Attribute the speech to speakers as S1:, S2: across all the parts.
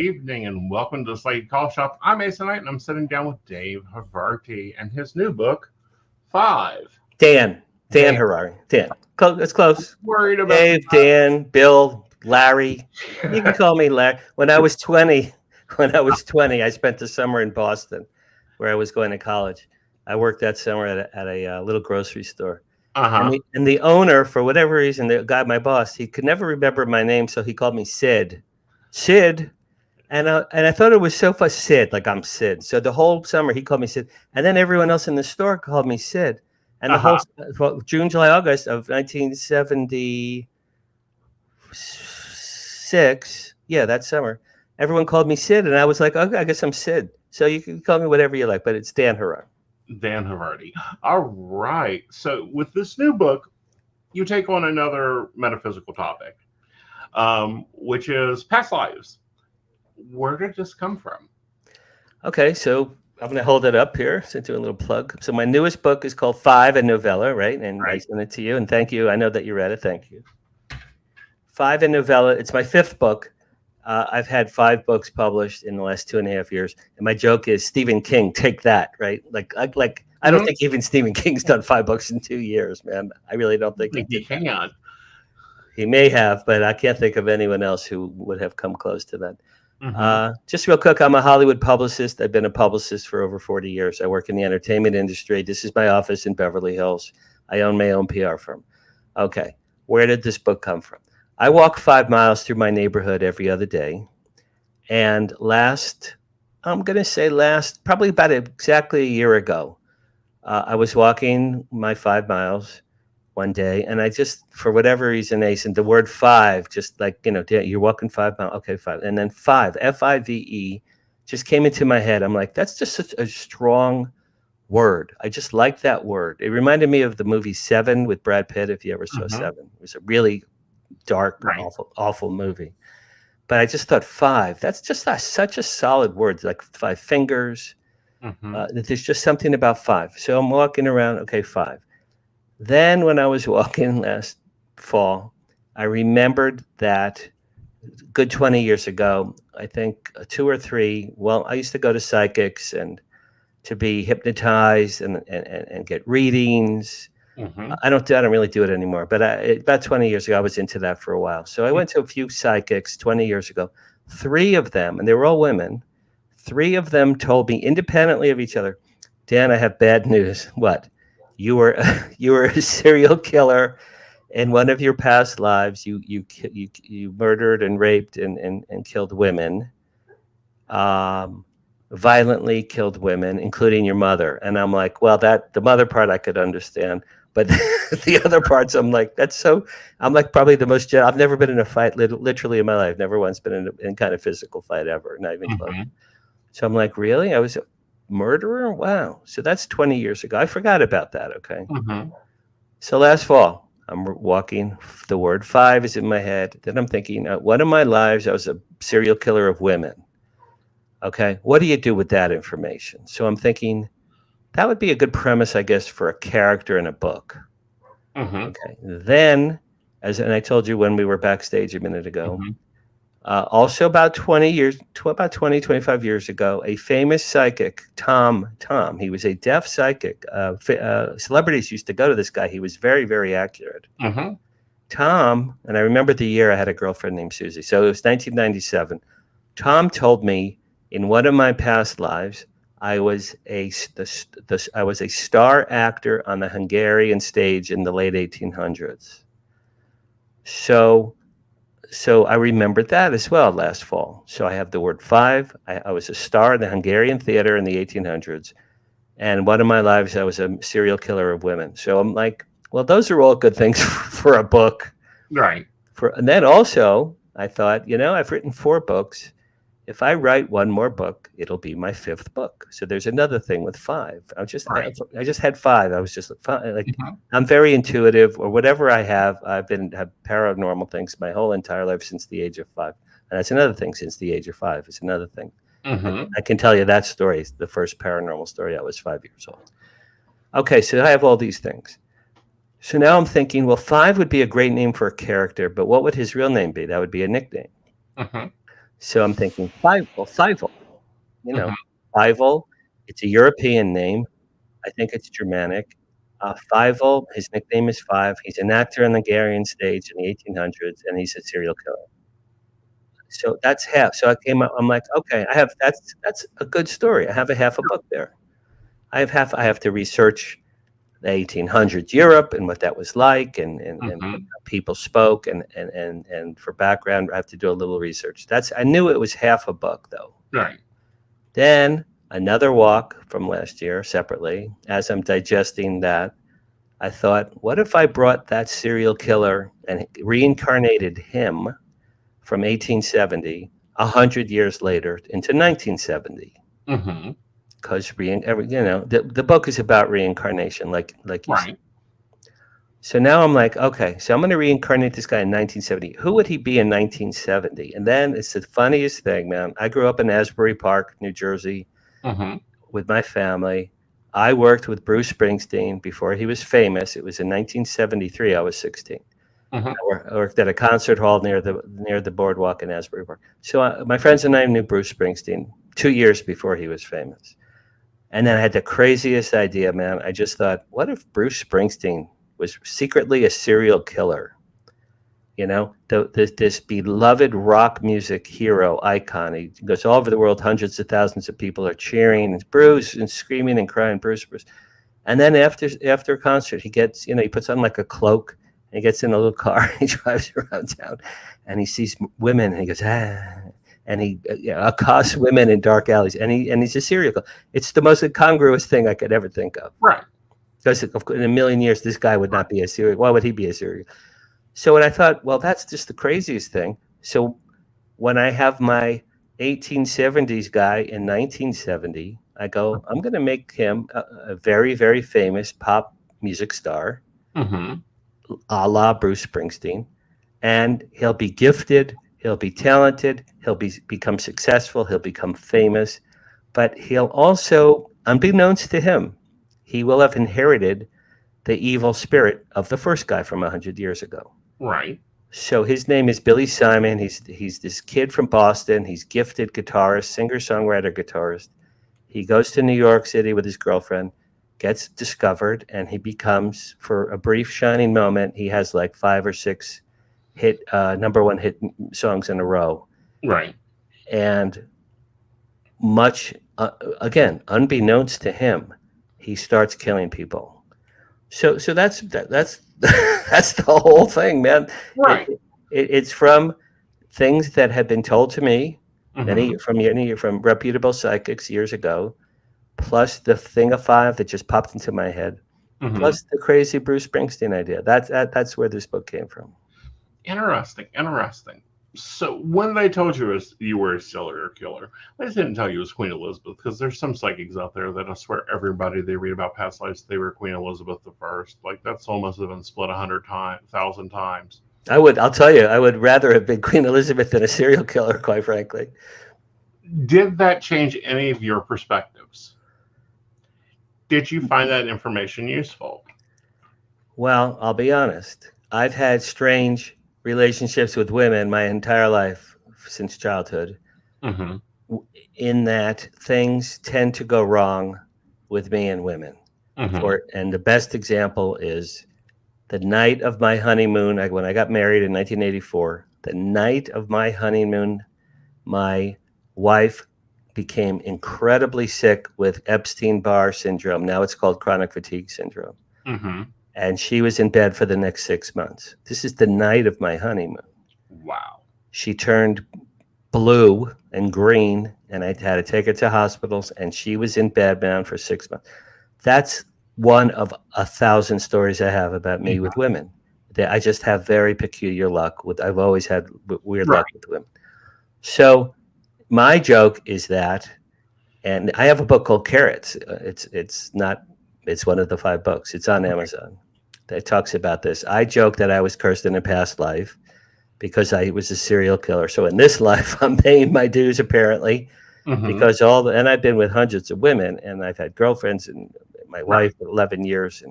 S1: evening and welcome to the Slate Call Shop. I'm Aeson Knight and I'm sitting down with Dave Havarti and his new book, Five.
S2: Dan Harari. Dan. It's close.
S1: Worried about
S2: Dave, Dan, Bill, Larry. You can call me Larry. When I was 20, I spent the summer in Boston where I was going to college. I worked that summer at a little grocery store. And the owner, for whatever reason, the guy, my boss, he could never remember my name, so he called me Sid. And I thought it was so fun, Sid, like I'm Sid. So the whole summer he called me Sid, and then everyone else in the store called me Sid. And the whole June, July, August of 1976, that summer, everyone called me Sid, and I was like, okay, I guess I'm Sid. So you can call me whatever you like, but it's Dan Harari.
S1: Dan Havarti. All right. So with this new book, you take on another metaphysical topic, which is past lives. Where did this come from?
S2: Okay, so I'm going to hold it up here, so do a little plug. So my newest book is called Five, a novella, right? And I sent it to you, and thank you. I know that you read it. Thank you. Five, a novella. It's my fifth book. I've had 5 books published in the last 2.5 years, and my joke is Stephen King, take that, right? I don't think even Stephen King's done 5 books in 2 years, man. I really don't think
S1: he can.
S2: He may have, but I can't think of anyone else who would have come close to that. Just real quick, I'm a Hollywood publicist. I've been a publicist for over 40 years. I work in the entertainment industry. This is my office in Beverly Hills. I own my own PR firm. Okay, where did this book come from? I walk 5 miles through my neighborhood every other day. And probably about exactly a year ago, I was walking my 5 miles one day, and I just, for whatever reason, Aeson, the word five, just like, you're walking 5 miles, okay, 5. And then five, F-I-V-E, just came into my head. I'm like, that's just such a strong word. I just like that word. It reminded me of the movie Seven with Brad Pitt, if you ever saw Seven. It was a really dark, awful movie. But I just thought five, that's just such a solid word, like 5 fingers. There's just something about 5. So I'm walking around, okay, 5. Then when I was walking last fall, I remembered that good 20 years ago, I think 2 or 3, I used to go to psychics and to be hypnotized and get readings. I don't really do it anymore, but about 20 years ago, I was into that for a while. So I went to a few psychics 20 years ago. 3 of them, and they were all women, 3 of them told me independently of each other, Dan, I have bad news. What? You were a serial killer in one of your past lives. You murdered and raped and killed women, violently killed women, including your mother. And I'm like, well, the mother part I could understand, but the other parts, I'm like, probably the most. I've never been in a fight, literally in my life. Never once been in any kind of physical fight ever, not even close. So I'm like, really? I was murderer? Wow. So that's 20 years ago. I forgot about that. Okay. So last fall, I'm walking. The word 5 is in my head. Then I'm thinking, one of my lives, I was a serial killer of women. Okay. What do you do with that information? So I'm thinking that would be a good premise, I guess, for a character in a book. Okay. Then, and I told you when we were backstage a minute ago, also about 25 years ago, a famous psychic, Tom, he was a deaf psychic. Celebrities used to go to this guy. He was very, very accurate. Tom, and I remember the year I had a girlfriend named Susie. So it was 1997. Tom told me in one of my past lives, I was a star actor on the Hungarian stage in the late 1800s. So I remembered that as well last fall. So I have the word 5. I was a star in the Hungarian theater in the 1800s. And one of my lives, I was a serial killer of women. So I'm like, well, those are all good things for a book.
S1: Right.
S2: And then also, I thought, I've written 4 books. If I write one more book, it'll be my 5th book. So there's another thing with 5. I just had 5. I was just like, I'm very intuitive, or whatever I have. I've had paranormal things my whole entire life since the age of 5. And that's another thing, since the age of 5. It's another thing. I can tell you that story, the first paranormal story. I was 5 years old. Okay, so I have all these things. So now I'm thinking, well, 5 would be a great name for a character, but what would his real name be? That would be a nickname. So I'm thinking Fievel, you know,
S1: Mhm.
S2: Fievel. It's a European name. I think it's Germanic. Fievel, his nickname is Five. He's an actor on the Hungarian stage in the 1800s, and he's a serial killer. So that's half. So I came up. I'm like, okay, I have that's a good story. I have a half a book there. I have half. I have to research the 1800s Europe and what that was like, and
S1: Mhm.
S2: how people spoke, and for background, I have to do a little research. That's I knew it was half a book though.
S1: Right.
S2: Then another walk from last year separately. As I'm digesting that, I thought, what if I brought that serial killer and reincarnated him from 1870, 100 years later, into 1970?
S1: Mhm.
S2: Because the book is about reincarnation, like you said.
S1: Right.
S2: So now I'm like, okay, so I'm going to reincarnate this guy in 1970. Who would he be in 1970? And then it's the funniest thing, man. I grew up in Asbury Park, New Jersey,
S1: Mhm.
S2: with my family. I worked with Bruce Springsteen before he was famous. It was in 1973. I was 16.
S1: Mhm.
S2: I worked at a concert hall near the boardwalk in Asbury Park. So my friends and I knew Bruce Springsteen 2 years before he was famous. And then I had the craziest idea, man. I just thought, what if Bruce Springsteen was secretly a serial killer? This beloved rock music hero icon. He goes all over the world. Hundreds of thousands of people are cheering and Bruce and screaming and crying, Bruce, Bruce. And then after a concert, he puts on like a cloak and he gets in a little car and he drives around town and he sees women and he goes, and he accosts women in dark alleys and he's a serial killer. It's the most incongruous thing I could ever think of.
S1: Right.
S2: Because in a million years, this guy would not be a serial. Why would he be a serial? So when I thought, well, that's just the craziest thing. So when I have my 1870s guy in 1970, I go, I'm going to make him a very, very famous pop music star,
S1: Mhm.
S2: a la Bruce Springsteen. And he'll be gifted, he'll be talented, become successful, he'll become famous. But he'll also, unbeknownst to him, he will have inherited the evil spirit of the first guy from 100 years ago.
S1: Right.
S2: So his name is Billy Simon. He's this kid from Boston. He's gifted guitarist, singer-songwriter, guitarist. He goes to New York City with his girlfriend, gets discovered, and he becomes, for a brief shining moment, he has like 5 or 6 number one hit songs in a row.
S1: Right.
S2: And much again, unbeknownst to him, he starts killing people. So that's that's the whole thing, man.
S1: Right.
S2: It's from things that had been told to me
S1: Mhm.
S2: from reputable psychics years ago, plus the thing of 5 that just popped into my head,
S1: Mhm.
S2: plus the crazy Bruce Springsteen idea. That's where this book came from.
S1: Interesting. Interesting. So when they told you were a serial killer, they didn't tell you it was Queen Elizabeth, because there's some psychics out there that I swear everybody they read about past lives they were Queen Elizabeth the First. Like that's almost have been split 100,000 times.
S2: I'll tell you, I would rather have been Queen Elizabeth than a serial killer, quite frankly.
S1: Did that change any of your perspectives? Did you find that information useful?
S2: Well, I'll be honest. I've had strange relationships with women my entire life since childhood,
S1: Mm-hmm.
S2: in that things tend to go wrong with me and women.
S1: Mm-hmm.
S2: And the best example is the night of my honeymoon, when I got married in 1984. The night of my honeymoon, my wife became incredibly sick with Epstein-Barr syndrome. Now it's called chronic fatigue syndrome.
S1: Mm-hmm.
S2: And she was in bed for the next 6 months. This is the night of my honeymoon.
S1: Wow.
S2: She turned blue and green, and I had to take her to hospitals, and she was in bed bound for 6 months. That's one of 1,000 stories I have about me with women. I just have very peculiar luck. I've always had weird luck with women. So my joke is that, and I have a book called Carrots. It's one of the 5 books. It's on Amazon. That talks about this. I joke that I was cursed in a past life because I was a serial killer. So in this life, I'm paying my dues apparently, because and I've been with hundreds of women, and I've had girlfriends and my wife for 11 years,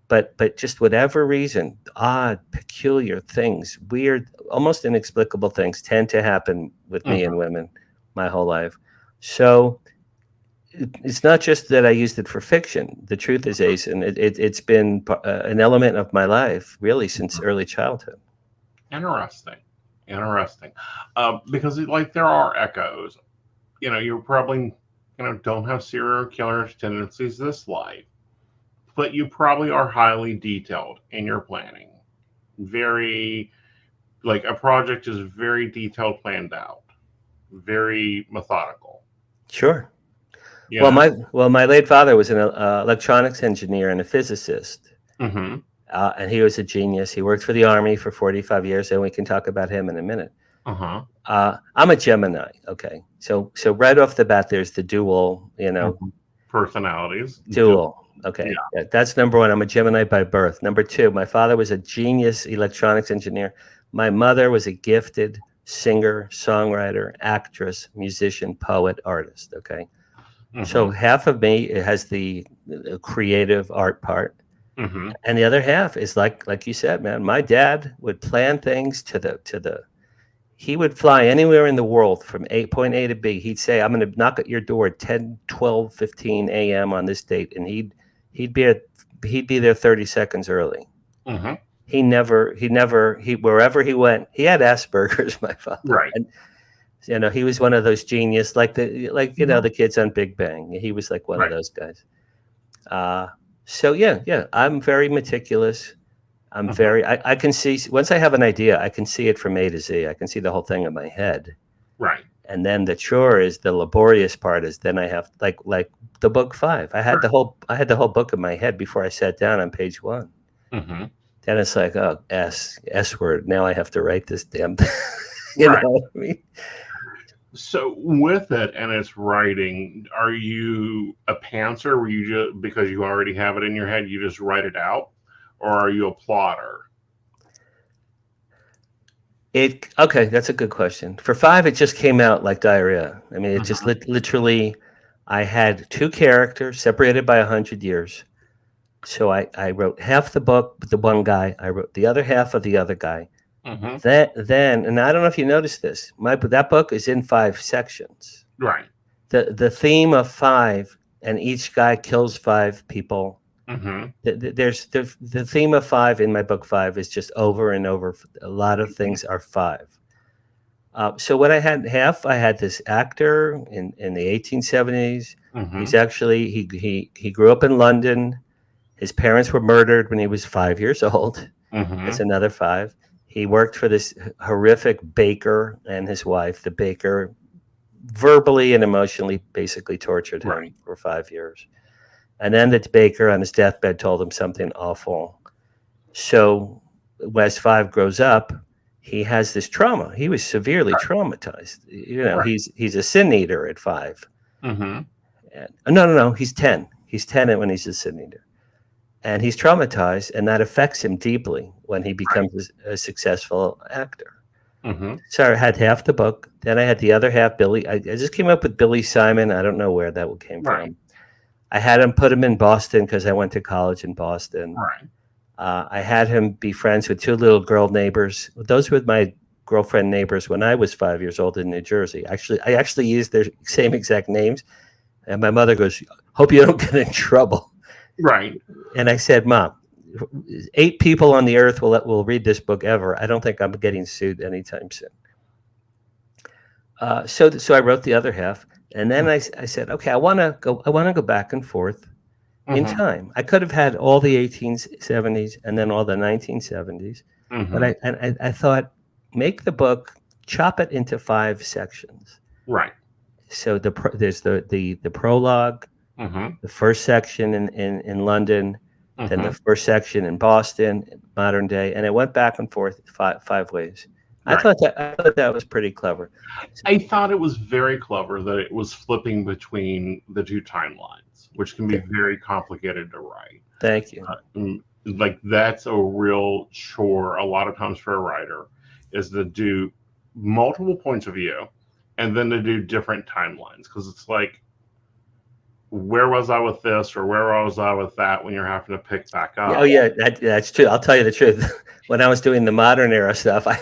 S2: but just whatever reason, odd, peculiar things, weird, almost inexplicable things tend to happen with me and women my whole life. So it's not just that I used it for fiction. The truth is, Aeson, it's been an element of my life really since early childhood.
S1: Interesting. Interesting. Because like there are echoes. You probably don't have serial killers tendencies this life, but you probably are highly detailed in your planning. Very, like a project is very detailed, planned out, very methodical.
S2: Sure.
S1: You know?
S2: Well, my late father was an electronics engineer and a physicist,
S1: Mm-hmm.
S2: and he was a genius. He worked for the Army for 45 years, and we can talk about him in a minute.
S1: Uh-huh.
S2: I'm a Gemini. Okay, so right off the bat, there's the dual,
S1: Personalities.
S2: dual. Okay, yeah, that's number one. I'm a Gemini by birth. Number two, my father was a genius electronics engineer. My mother was a gifted singer, songwriter, actress, musician, poet, artist. Okay. So half of me has the creative art part, and the other half is like you said, man. My dad would plan things to the. He would fly anywhere in the world from point A to B. He'd say, "I'm going to knock at your door at 10, 12, 15 a.m. on this date," and he'd be there 30 seconds early. He wherever he went, he had Asperger's. My father,
S1: right?
S2: And, he was one of those genius, like the kids on Big Bang. He was like one of those guys. So yeah, I'm very meticulous. I'm very. I can see once I have an idea, I can see it from A to Z. I can see the whole thing in my head.
S1: Right.
S2: And then the chore is the laborious part. Is then I have like the book 5. I had the whole book in my head before I sat down on page 1. Then it's like, oh, S word. Now I have to write this damn thing. You know what I mean?
S1: So with it and its writing, are you a pantser where you just, because you already have it in your head, you just write it out? Or are you a plotter?
S2: Okay, that's a good question. For 5, it just came out like diarrhea. I mean, it just literally, I had 2 characters separated by 100 years. So I wrote half the book with the one guy. I wrote the other half of the other guy. Then, and I don't know if you noticed this, that book is in 5 sections.
S1: Right.
S2: The theme of 5, and each guy kills 5 people. There's the theme of 5 in my book 5 is just over and over. A lot of things are 5. So when I had this actor in the 1870s. He's actually he grew up in London. His parents were murdered when he was 5 years old. That's another 5. He worked for this horrific baker and his wife. The baker verbally and emotionally basically tortured him for 5 years. And then the baker on his deathbed told him something awful. So as 5 grows up, he has this trauma. He was severely traumatized. He's a sin eater at 5. And, no, he's 10. He's 10 when he's a sin eater. And he's traumatized, and that affects him deeply when he becomes a successful actor. So I had half the book. Then I had the other half, Billy. I just came up with Billy Simon. I don't know where that came from. I had him put him in Boston because I went to college in Boston. I had him be friends with 2 little girl neighbors. Those were my girlfriend neighbors when I was 5 years old in New Jersey. I actually used their same exact names. And my mother goes, "Hope you don't get in trouble."
S1: Right.
S2: And I said, "Mom, 8 people on the earth will read this book ever. I don't think I'm getting sued anytime soon." So I wrote the other half, and then I said, "Okay, I want to go back and forth in time. I could have had all the 1870s and then all the 1970s, but I thought, make the book, chop it into 5 sections."
S1: Right.
S2: So there's the prologue. The first section in London, then the first section in Boston, modern day, and it went back and forth 5 ways. I thought that was pretty clever.
S1: I thought it was very clever that it was flipping between the 2 timelines, which can be very complicated to write.
S2: Thank you.
S1: Like that's a real chore a lot of times for a writer, is to do multiple points of view and then to do different timelines, because it's like where was I with this or where was I with that when you're having to pick back
S2: Yeah,
S1: up.
S2: oh yeah, that's true. I'll tell you the truth. When I was doing the modern era stuff, I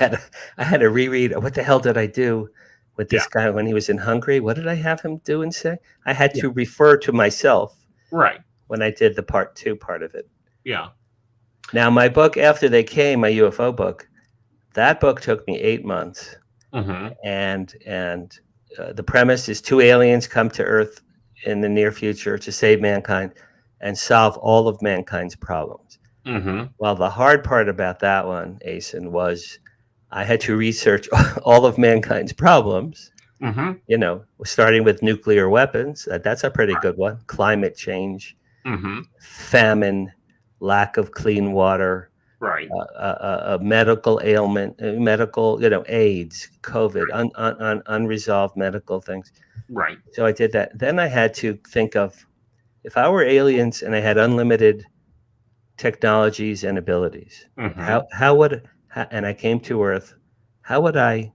S2: had to reread. What the hell did I do with
S1: Yeah.
S2: this guy when he was in Hungary? What did I have him do and say? I had
S1: Yeah.
S2: to refer to myself
S1: Right.
S2: when I did the part 2 part of it.
S1: Yeah.
S2: Now, my book After They Came, my UFO book, that book took me 8 months,
S1: Mm-hmm.
S2: and the premise is 2 aliens come to Earth in the near future to save mankind and solve all of mankind's problems.
S1: Mm-hmm.
S2: Well, the hard part about that one, Aeson, was I had to research all of mankind's problems.
S1: Mm-hmm.
S2: You know, starting with nuclear weapons. That's a pretty good one. Climate change,
S1: Mm-hmm.
S2: famine, lack of clean water,
S1: Right.
S2: a medical ailment, medical, AIDS, COVID, unresolved medical things.
S1: Right.
S2: So I did that. Then I had to think of, if I were aliens and I had unlimited technologies and abilities,
S1: Mm-hmm.
S2: and I came to Earth, how would I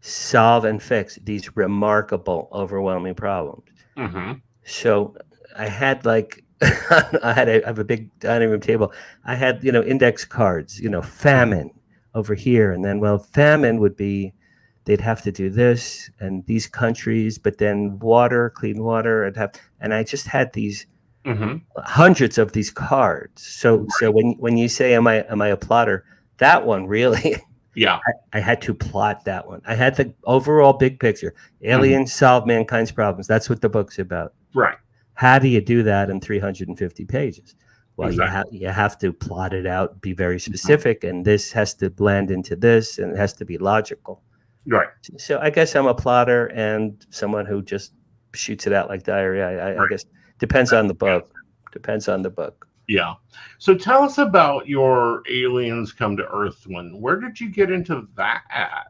S2: solve and fix these remarkable, overwhelming problems?
S1: Mm-hmm.
S2: So I had like I have a big dining room table. I had index cards. Famine over here, and then famine would be they'd have to do this and these countries, but then water, clean water, and I just had these
S1: Mm-hmm.
S2: hundreds of these cards. So when you say am I a plotter, that one really.
S1: Yeah.
S2: I had to plot that one. I had the overall big picture. Aliens solve mankind's problems. That's what the book's about.
S1: Right.
S2: How do you do that in 350 pages? Well,
S1: Exactly.
S2: you have to plot it out, be very specific, and this has to blend into this, and it has to be logical.
S1: Right.
S2: So I guess I'm a plotter and someone who just shoots it out like diarrhea. I guess depends on the book. Depends on the book.
S1: Yeah. So tell us about your aliens come to Earth one. Where did you get into that at?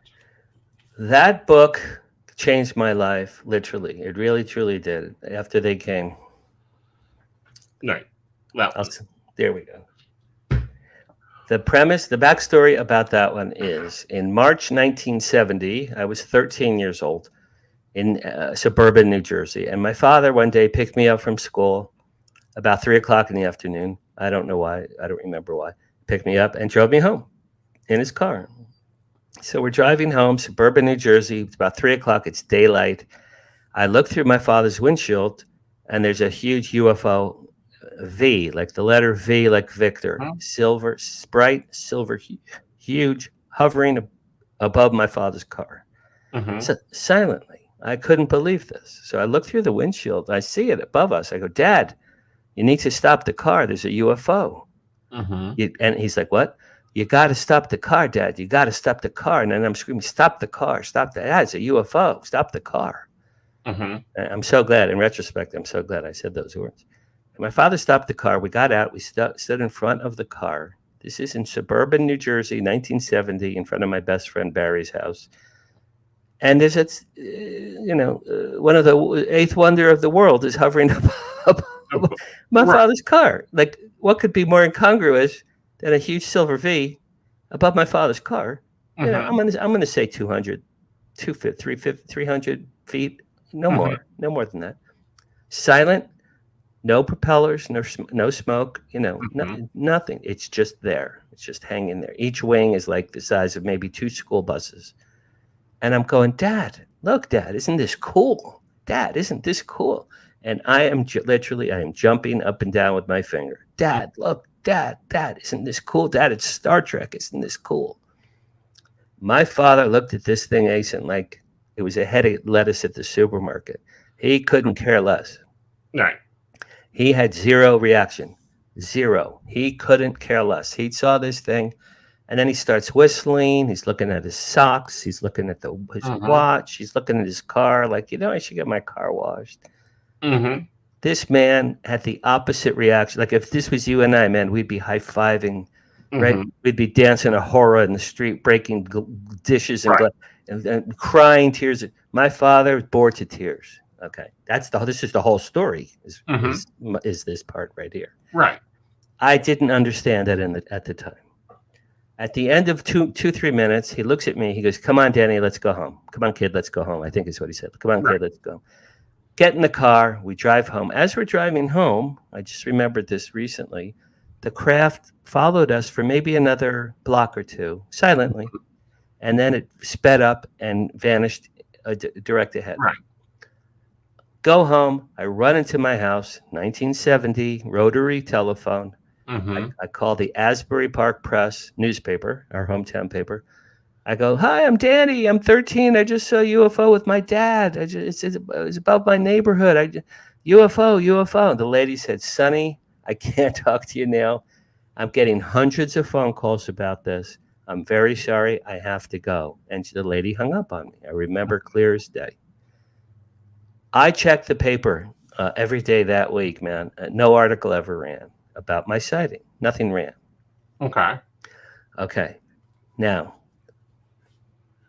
S2: That book changed my life, literally. It really, truly did. After They Came.
S1: Right. That one.
S2: There we go. The premise, the backstory about that one is in March 1970, I was 13 years old in suburban New Jersey. And my father one day picked me up from school about 3:00 in the afternoon. I don't know why. I don't remember why. Picked me up and drove me home in his car. So we're driving home, suburban New Jersey. It's about 3:00. It's daylight. I look through my father's windshield, and there's a huge UFO V, like the letter V, like Victor, silver, bright silver, huge, hovering above my father's car. So silently, I couldn't believe this. So I look through the windshield. I see it above us. I go, Dad, you need to stop the car. There's a UFO. And he's like, what? You got to stop the car, Dad. You got to stop the car. And then I'm screaming, stop the car. Stop the, it's a UFO. Stop the car. I'm so glad. In retrospect, I'm so glad I said those words. And my father stopped the car. We got out. We stood in front of the car. This is in suburban New Jersey, 1970, in front of my best friend Barry's house. And there's one of the eighth wonder of the world is hovering above my father's car. Like, what could be more incongruous than a huge silver V above my father's car? I'm gonna say 200, 250, 350, 300 feet, no more than that. Silent, no propellers, no smoke, nothing. It's just there. It's just hanging there. Each wing is like the size of maybe 2 school buses. And I'm going, Dad, look, Dad, isn't this cool? Dad, isn't this cool? And I am literally jumping up and down with my finger. Dad, look, Dad, isn't this cool? Dad, it's Star Trek. Isn't this cool? My father looked at this thing, Aeson, like it was a head of lettuce at the supermarket. He couldn't care less.
S1: Right.
S2: He had zero reaction. Zero. He couldn't care less. He saw this thing. And then he starts whistling. He's looking at his socks. He's looking at his watch. He's looking at his car like, I should get my car washed. This man had the opposite reaction. Like if this was you and I, man, we'd be high-fiving, right? We'd be dancing a horror in the street, breaking dishes and crying tears. My father was bored to tears. Okay. This is the whole story is this part right here.
S1: Right.
S2: I didn't understand that at the time. At the end of 3 minutes, he looks at me. He goes, come on, Danny, let's go home. Come on, kid, let's go home. I think is what he said. Come on, kid, let's go. get in the car. We drive home. As we're driving home, I just remembered this recently. The craft followed us for maybe another block or two, silently, and then it sped up and vanished direct ahead.
S1: Right.
S2: Go home. I run into my house, 1970, rotary telephone.
S1: Mm-hmm.
S2: I call the Asbury Park Press newspaper, our hometown paper. I go, hi, I'm Danny. I'm 13. I just saw a UFO with my dad. It's about my neighborhood. UFO. The lady said, Sonny, I can't talk to you now. I'm getting hundreds of phone calls about this. I'm very sorry. I have to go. And the lady hung up on me. I remember clear as day. I checked the paper every day that week, man. No article ever ran about my sighting. Nothing ran. Okay. Now,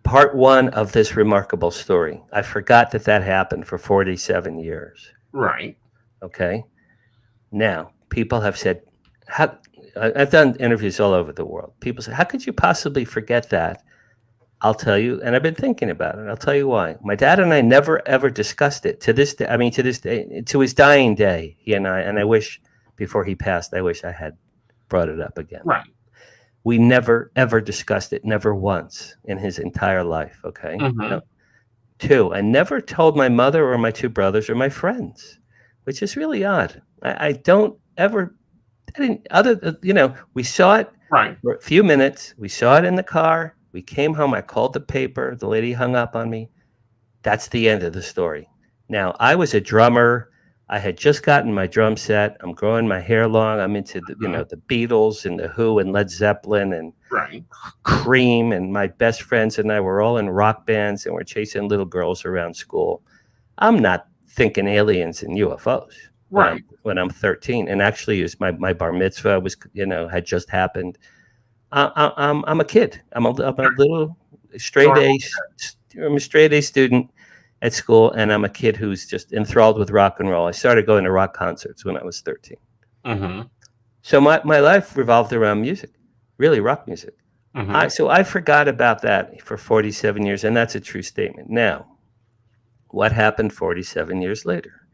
S2: part one of this remarkable story. I forgot that happened for 47 years.
S1: Right.
S2: Okay. Now, people have said, I've done interviews all over the world. People say, how could you possibly forget that? I'll tell you, and I've been thinking about it. I'll tell you why. My dad and I never, ever discussed it. To this day, to his dying day, he and I wish, before he passed, I wish I had brought it up again.
S1: Right.
S2: We never, ever discussed it, never once in his entire life, okay?
S1: Mm-hmm.
S2: No. Two, I never told my mother or my two brothers or my friends, which is really odd. I didn't, we saw it for a few minutes. We saw it in the car. We came home. I called the paper. The lady hung up on me. That's the end of the story. Now, I was a drummer. I had just gotten my drum set. I'm growing my hair long. I'm into the Beatles and the Who and Led Zeppelin and Cream. And my best friends and I were all in rock bands and we're chasing little girls around school. I'm not thinking aliens and UFOs when I'm 13. And actually, it was my bar mitzvah had just happened. I'm a kid. I'm a little straight A. I'm a straight A student at school, and I'm a kid who's just enthralled with rock and roll. I started going to rock concerts when I was 13.
S1: Mm-hmm.
S2: So my life revolved around music, really rock music.
S1: Mm-hmm.
S2: So I forgot about that for 47 years, and that's a true statement. Now, what happened 47 years later?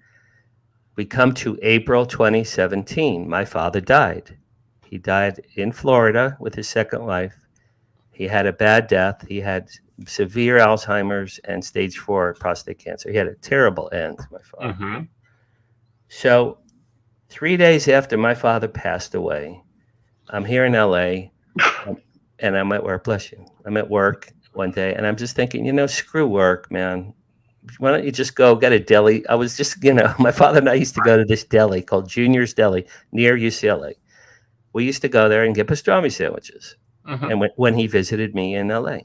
S2: We come to April 2017. My father died. He died in Florida with his second wife. He had a bad death. He had severe Alzheimer's and stage 4 prostate cancer. He had a terrible end, my father.
S1: Mm-hmm.
S2: So 3 days after my father passed away, I'm here in LA and I'm at work. Bless you. I'm at work one day and I'm just thinking, screw work, man. Why don't you just go get a deli? I was just, my father and I used to go to this deli called Junior's Deli near UCLA. We used to go there and get pastrami sandwiches.
S1: Mm-hmm.
S2: And when he visited me in LA.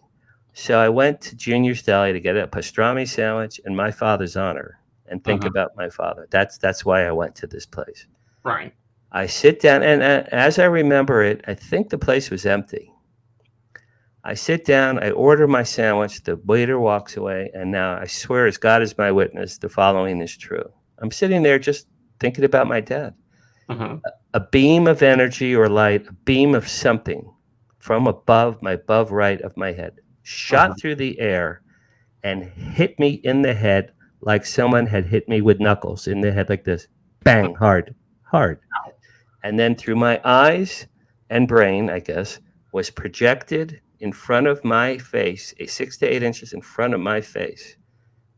S2: So I went to Junior's Deli to get a pastrami sandwich in my father's honor and think about my father. That's why I went to this place.
S1: Right.
S2: I sit down, and as I remember it, I think the place was empty. I sit down, I order my sandwich, the waiter walks away, and now I swear, as God is my witness, the following is true. I'm sitting there just thinking about my dad.
S1: Mm-hmm.
S2: A beam of energy or light, a beam of something from above right of my head, shot through the air and hit me in the head like someone had hit me with knuckles in the head like this. Bang, hard. And then through my eyes and brain, I guess, was projected in front of my face, 6 to 8 inches in front of my face,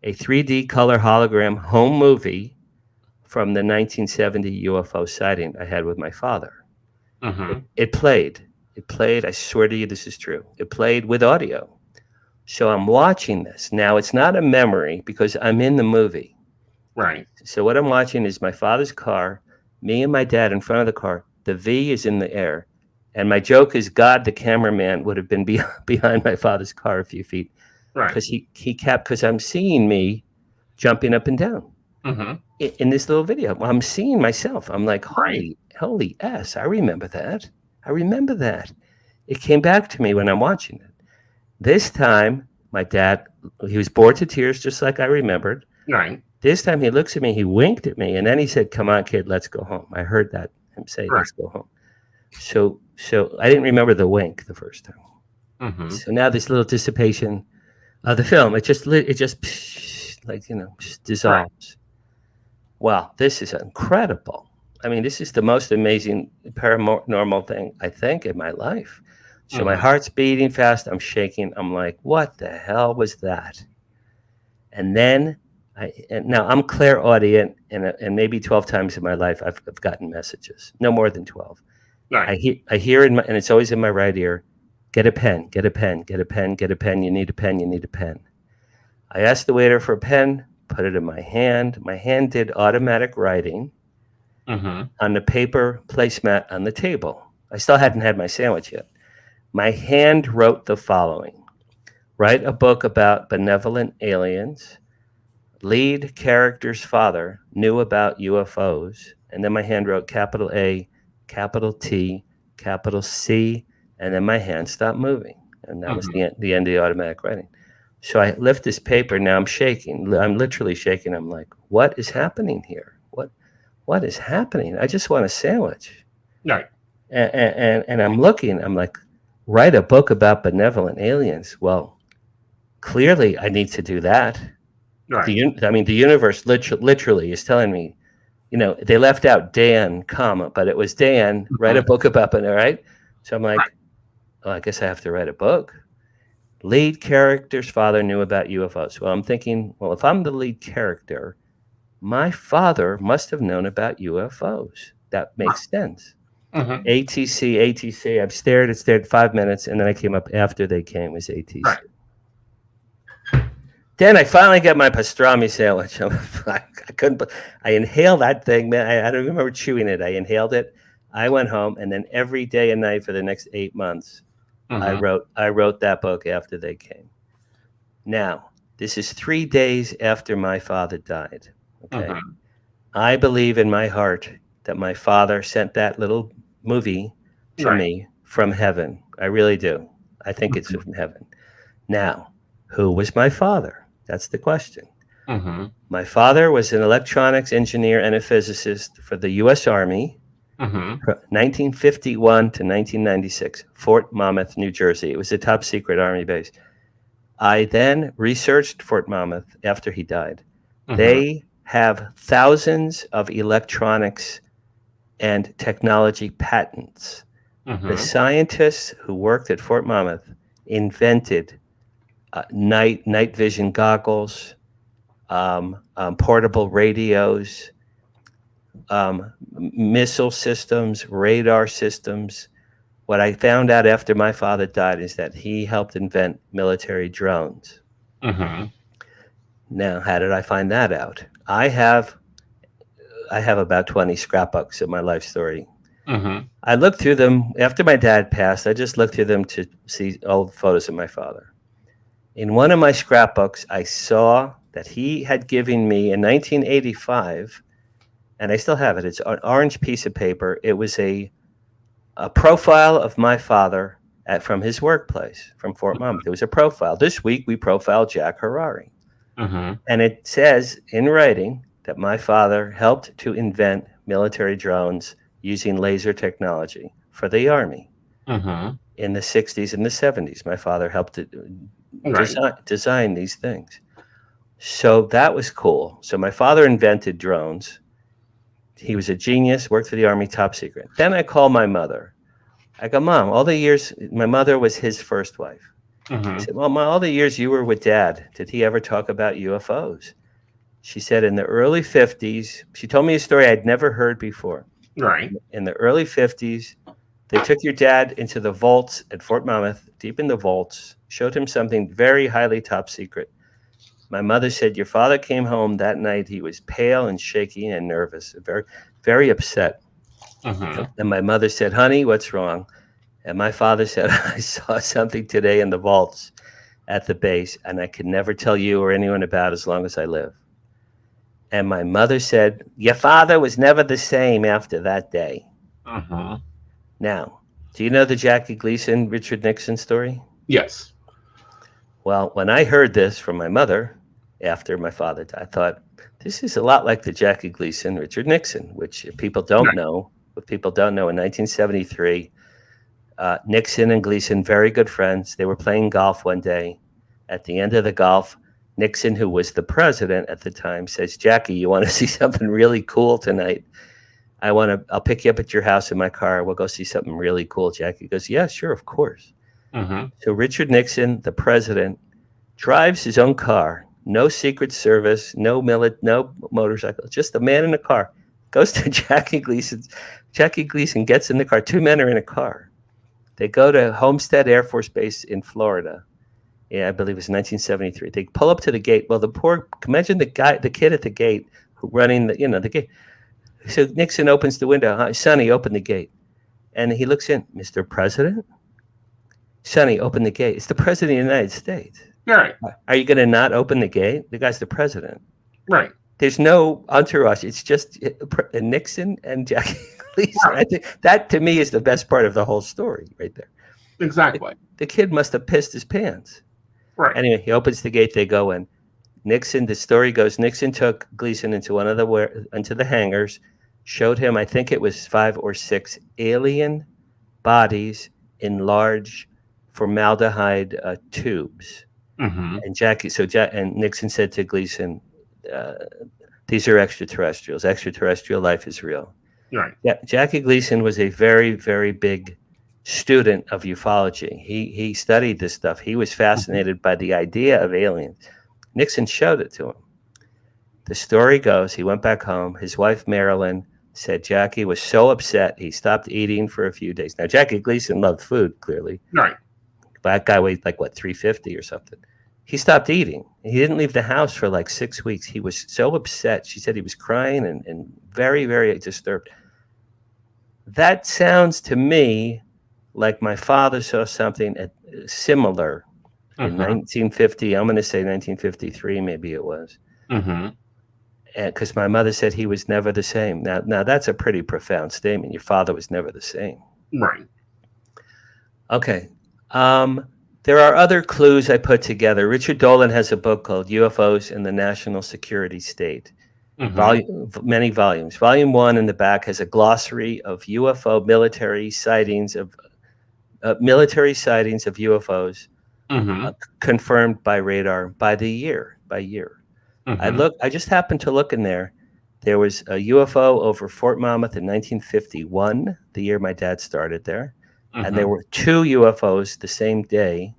S2: a 3D color hologram home movie from the 1970 UFO sighting I had with my father.
S1: Mm-hmm.
S2: It played. I swear to you, this is true. It played with audio. So I'm watching this. Now, it's not a memory because I'm in the movie.
S1: Right.
S2: So what I'm watching is my father's car, me and my dad in front of the car. The V is in the air. And my joke is God, the cameraman, would have been behind my father's car a few feet.
S1: Right.
S2: Because because I'm seeing me jumping up and down in this little video. I'm seeing myself. I'm like, holy S, I remember that. It came back to me when I'm watching it. This time, my dad, he was bored to tears, just like I remembered.
S1: Right.
S2: This time he looks at me, he winked at me, and then he said, come on, kid, let's go home. I heard that him say, let's go home. So I didn't remember the wink the first time.
S1: Mm-hmm.
S2: So now this little dissipation of the film, it just dissolves. Wow, this is incredible. I mean, this is the most amazing paranormal thing, I think, in my life. So my
S1: Mhm.
S2: heart's beating fast. I'm shaking. I'm like, what the hell was that? And then now I'm clairaudient, and maybe 12 times in my life I've gotten messages, no more than 12.
S1: Right.
S2: I hear in my, and it's always in my right ear, get a pen, get a pen, get a pen, get a pen. You need a pen. You need a pen. I asked the waiter for a pen, put it in my hand. My hand did automatic writing
S1: Mhm.
S2: on the paper placemat on the table. I still hadn't had my sandwich yet. My hand wrote the following: write a book about benevolent aliens. Lead character's father knew about UFOs. And then my hand wrote capital A, capital T, capital C. And then my hand stopped moving. And that was
S1: Mhm.
S2: the end of the automatic writing. So I lift this paper. Now I'm shaking. I'm literally shaking. I'm like, what is happening here? What is happening? I just want a sandwich.
S1: Right.
S2: And I'm looking. I'm like, write a book about benevolent aliens. Well, clearly I need to do that.
S1: Right.
S2: I mean, the universe literally is telling me, they left out Dan, comma, but it was Dan, write a
S1: Mhm.
S2: book about it, right? So I'm
S1: Right.
S2: like, well, I guess I have to write a book. Lead character's father knew about UFOs. Well, I'm thinking, well, if I'm the lead character, my father must have known about UFOs. That makes sense.
S1: Mhm.
S2: ATC, ATC. I've stared and stared 5 minutes, and then I came up after they came was ATC.
S1: Right.
S2: Then I finally get my pastrami sandwich. I couldn't. I inhaled that thing, man. I don't remember chewing it. I inhaled it. I went home, and then every day and night for the next 8 months, I
S1: Mhm.
S2: wrote that book after they came. Now, this is 3 days after my father died. Okay,
S1: Mhm.
S2: I believe in my heart that my father sent that little movie to
S1: Right.
S2: me from heaven. I really do. I think it's
S1: Mhm.
S2: from heaven. Now, who was my father? That's the question.
S1: Mhm.
S2: My father was an electronics engineer and a physicist for the U.S. Army,
S1: Mhm.
S2: 1951 to 1996, Fort Monmouth, New Jersey. It was a top secret Army base. I then researched Fort Monmouth after he died.
S1: Mhm.
S2: They have thousands of electronics and technology patents. The
S1: Mhm.
S2: scientists who worked at Fort Monmouth invented night vision goggles, portable radios, missile systems, radar systems. What I found out after my father died is that he helped invent military drones.
S1: Mhm.
S2: Now, how did I find that out? I have about 20 scrapbooks of my life story.
S1: Mhm.
S2: I looked through them after my dad passed. I just looked through them to see old photos of my father. In one of my scrapbooks, I saw that he had given me in 1985, and I still have it. It's an orange piece of paper. It was a profile of my father from his workplace from Fort Monmouth. It was a profile. This week we profiled Jack Harari.
S1: Mhm.
S2: And it says in writing that my father helped to invent military drones using laser technology for the Army
S1: Mhm.
S2: in the 60s and the 70s. My father helped to
S1: Right.
S2: design these things. So that was cool. So my father invented drones. He was a genius, worked for the Army, top secret. Then I call my mother. I go, Mom, all the years, my mother was his first wife. I
S1: Mhm.
S2: said, Well, all the years you were with Dad, did he ever talk about UFOs? She said in the early 50s, she told me a story I'd never heard before.
S1: Right.
S2: In the early 50s, they took your dad into the vaults at Fort Monmouth, deep in the vaults, showed him something very highly top secret. My mother said your father came home that night. He was pale and shaky and nervous, very, very upset.
S1: Mhm.
S2: And my mother said, Honey, what's wrong? And my father said, I saw something today in the vaults at the base, and I can never tell you or anyone about as long as I live. And my mother said, Your father was never the same after that day.
S1: Mhm.
S2: Now, do you know the Jackie Gleason, Richard Nixon story?
S1: Yes.
S2: Well, when I heard this from my mother after my father died, I thought, this is a lot like the Jackie Gleason, Richard Nixon, which people don't
S1: Right.
S2: know. What people don't know, in 1973, Nixon and Gleason, very good friends. They were playing golf one day. At the end of the golf, Nixon, who was the president at the time, says, Jackie, you want to see something really cool tonight? I'll pick you up at your house in my car. We'll go see something really cool. Jackie goes, yeah, sure, of course.
S1: Mm-hmm.
S2: So Richard Nixon, the president, drives his own car, no Secret Service, no motorcycle, just a man in a car, goes to Jackie Gleason. Jackie Gleason gets in the car. Two men are in a car. They go to Homestead Air Force Base in Florida. Yeah, I believe it's 1973. They pull up to the gate. Well, imagine the kid at the gate running the gate. So Nixon opens the window. Hi, Sonny, open the gate. And he looks in. Mr. President? Sonny, open the gate. It's the President of the United States.
S1: Right.
S2: Are you going to not open the gate? The guy's the president.
S1: Right.
S2: There's no entourage. It's just Nixon and Jackie Gleason. Right. I think that, to me, is the best part of the whole story right there.
S1: Exactly.
S2: The kid must have pissed his pants.
S1: Right.
S2: Anyway, he opens the gate. They go in. Nixon, the story goes, Nixon took Gleason into into the hangars, showed him, I think it was 5 or 6 alien bodies in large formaldehyde tubes.
S1: Mm-hmm.
S2: And Nixon said to Gleason, these are extraterrestrials. Extraterrestrial life is real.
S1: Right.
S2: Yeah, Jackie Gleason was a very, very big student of ufology. He studied this stuff. He was fascinated by the idea of aliens. Nixon showed it to him. The story goes, he went back home. His wife, Marilyn, said Jackie was so upset he stopped eating for a few days. Now, Jackie Gleason loved food, clearly.
S1: Right.
S2: That guy weighed 350 or something. He stopped eating. He didn't leave the house for 6 weeks. He was so upset. She said he was crying and very, very disturbed. That sounds to me like my father saw something similar in 1950. I'm going to say 1953, maybe it was.
S1: Mm-hmm.
S2: Because my mother said he was never the same. Now that's a pretty profound statement. Your father was never the same.
S1: Right.
S2: Okay. There are other clues I put together. Richard Dolan has a book called UFOs and the National Security State. Mm-hmm. Many volumes. Volume 1 in the back has a glossary of UFO military sightings of UFOs confirmed by radar by year. Mm-hmm. I just happened to look in there. There was a UFO over Fort Monmouth in 1951, the year my dad started there. Mm-hmm. And there were 2 UFOs the same day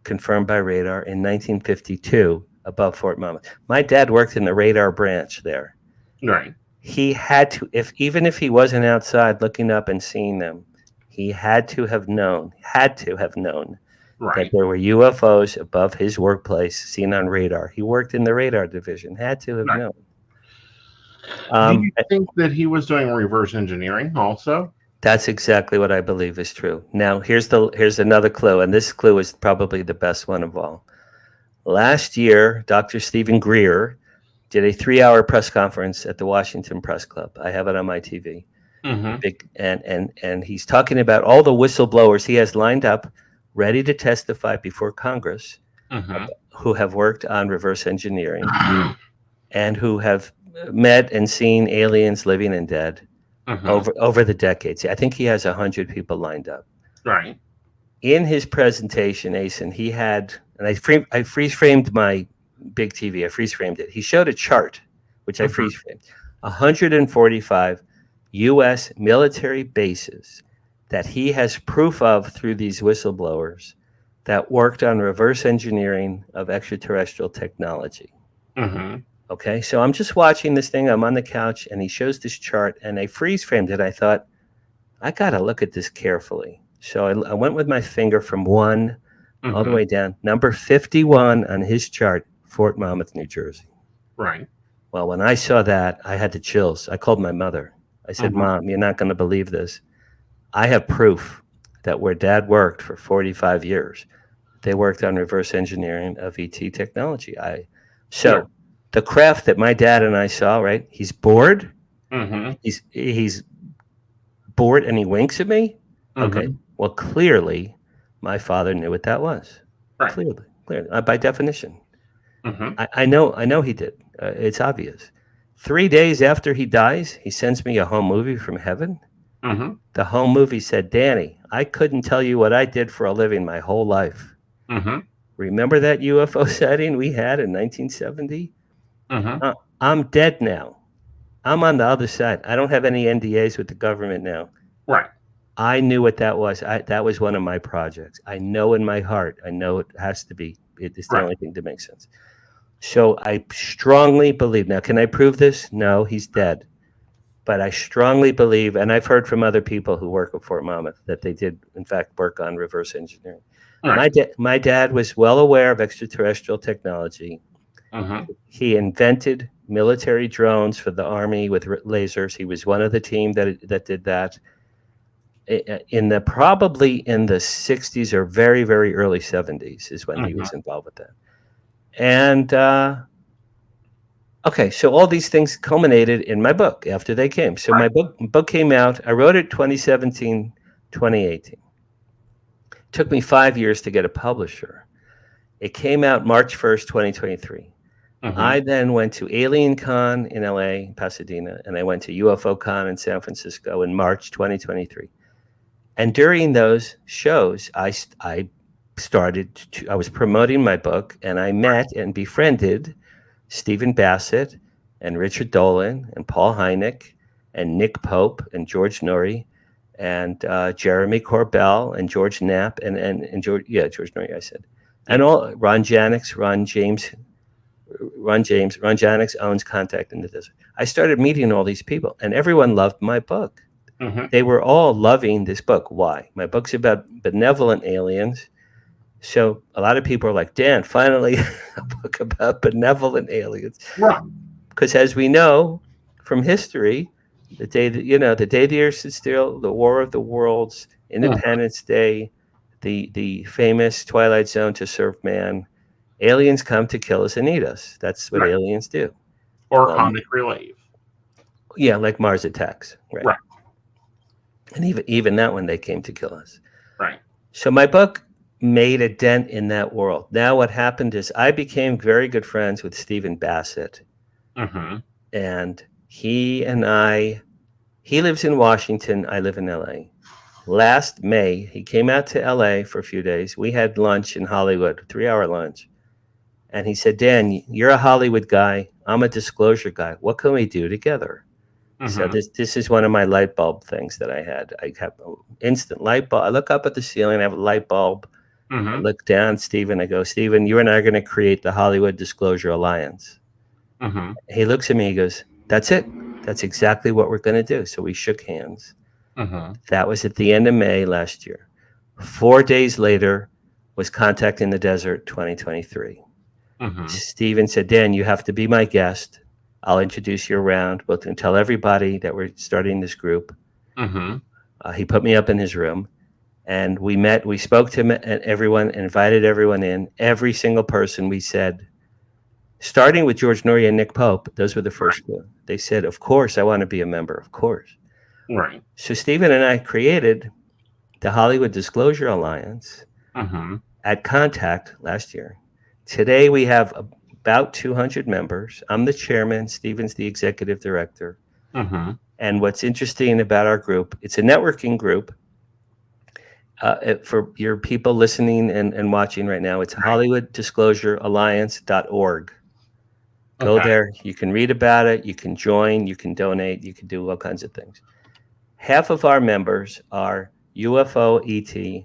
S2: confirmed by radar in 1952 above Fort Monmouth. My dad worked in the radar branch there.
S1: Right.
S2: He had to, even if he wasn't outside looking up and seeing them, he had to have known right. that there were UFOs above his workplace seen on radar. He worked in the radar division, had to have known.
S1: Do you think that he was doing reverse engineering also?
S2: That's exactly what I believe is true. Now, here's another clue, and this clue is probably the best one of all. Last year, Dr. Stephen Greer did a 3-hour press conference at the Washington Press Club. I have it on my TV. Mm-hmm. And he's talking about all the whistleblowers he has lined up, ready to testify before Congress, who have worked on reverse engineering and who have met and seen aliens living and dead. Over the decades. I think he has 100 people lined up. Right. In his presentation, Aeson, he had, and I freeze framed my big TV. I freeze framed it. He showed a chart, which I freeze framed. 145 U.S. military bases that he has proof of through these whistleblowers that worked on reverse engineering of extraterrestrial technology. Mm-hmm. Okay, so I'm just watching this thing. I'm on the couch, and he shows this chart, and I freeze framed it. I thought, I got to look at this carefully. So I went with my finger from 1 all the way down. Number 51 on his chart, Fort Monmouth, New Jersey. Right. Well, when I saw that, I had the chills. I called my mother. I said, Mom, you're not going to believe this. I have proof that where Dad worked for 45 years, they worked on reverse engineering of ET technology. The craft that my dad and I saw, right? He's bored. Mm-hmm. He's bored, and he winks at me. Mm-hmm. Okay. Well, clearly, my father knew what that was. Right. Clearly, by definition. Mm-hmm. I know he did. It's obvious. 3 days after he dies, he sends me a home movie from heaven. Mm-hmm. The home movie said, Danny, I couldn't tell you what I did for a living my whole life. Mm-hmm. remember that UFO sighting we had in 1970?
S1: Mm-hmm.
S2: I'm dead now. I'm on the other side. I don't have any NDAs with the government now.
S1: Right.
S2: I knew what that was. That was one of my projects. I know in my heart. I know it has to be. It's the
S1: Right.
S2: only thing that makes sense. So I strongly believe. Now, can I prove this? No, he's dead. But I strongly believe, and I've heard from other people who work at Fort Monmouth that they did, in fact, work on reverse engineering.
S1: Right.
S2: My dad was well aware of extraterrestrial technology.
S1: Mm-hmm.
S2: He invented military drones for the Army with lasers. He was one of the team that did that. Probably in the 60s or very, very early 70s is when he
S1: Mm-hmm.
S2: was involved with that. And okay, so all these things culminated in my book after they came. So my book came out. I wrote it 2017, 2018. It took me 5 years to get a publisher. It came out March 1st, 2023.
S1: Mm-hmm.
S2: I then went to Alien Con in LA, Pasadena, and I went to UFO Con in San Francisco in March 2023. And during those shows, I was promoting my book, and I met and befriended Stephen Bassett and Richard Dolan and Paul Hynek and Nick Pope and George Norrie and Jeremy Corbell and George Knapp and George Norrie, I said. And all Ron Janix, Ron Janix owns Contact in the Desert. I started meeting all these people, and everyone loved my book.
S1: Mm-hmm.
S2: They were all loving this book. Why? My book's about benevolent aliens. So a lot of people are like, Dan, finally a book about benevolent aliens.
S1: Right.
S2: Because as we know from history, the day the earth stood still, the War of the Worlds, Independence Day, the famous Twilight Zone to serve man, aliens come to kill us and eat us. That's what aliens do.
S1: Or comic relief.
S2: Yeah, like Mars Attacks. Right. And even that one, they came to kill us.
S1: Right.
S2: So my book made a dent in that world. Now what happened is I became very good friends with Stephen Bassett.
S1: Mm-hmm.
S2: And he lives in Washington. I live in LA. Last May, he came out to LA for a few days. We had lunch in Hollywood, 3-hour lunch. And he said, Dan, you're a Hollywood guy. I'm a disclosure guy. What can we do together? Mm-hmm. So this is one of my light bulb things that I had. I have an instant light bulb. I look up at the ceiling. I have a light bulb. Mm-hmm. I look down, Stephen. I go, Stephen, you and I are going to create the Hollywood Disclosure Alliance. Mm-hmm. He looks at me. He goes, that's it. That's exactly what we're going to do. So we shook hands. Mm-hmm. That was at the end of May last year. 4 days later was Contact in the Desert 2023. Mm-hmm. Stephen said, Dan, you have to be my guest. I'll introduce you around. We'll tell everybody that we're starting this group. Mm-hmm. He put me up in his room, and we met. We spoke to him and everyone, invited everyone in. Every single person we said, starting with George Norrie and Nick Pope, those were the first two. They said, of course, I want to be a member, of course.
S1: Right.
S2: So Stephen and I created the Hollywood Disclosure Alliance at Contact last year. Today we have about 200 members. I'm the chairman. Stephen's the executive director. Mm-hmm. And what's interesting about our group, it's a networking group. For your people listening and watching right now, it's HollywoodDisclosureAlliance.org. Go there. You can read about it. You can join. You can donate. You can do all kinds of things. Half of our members are UFO ET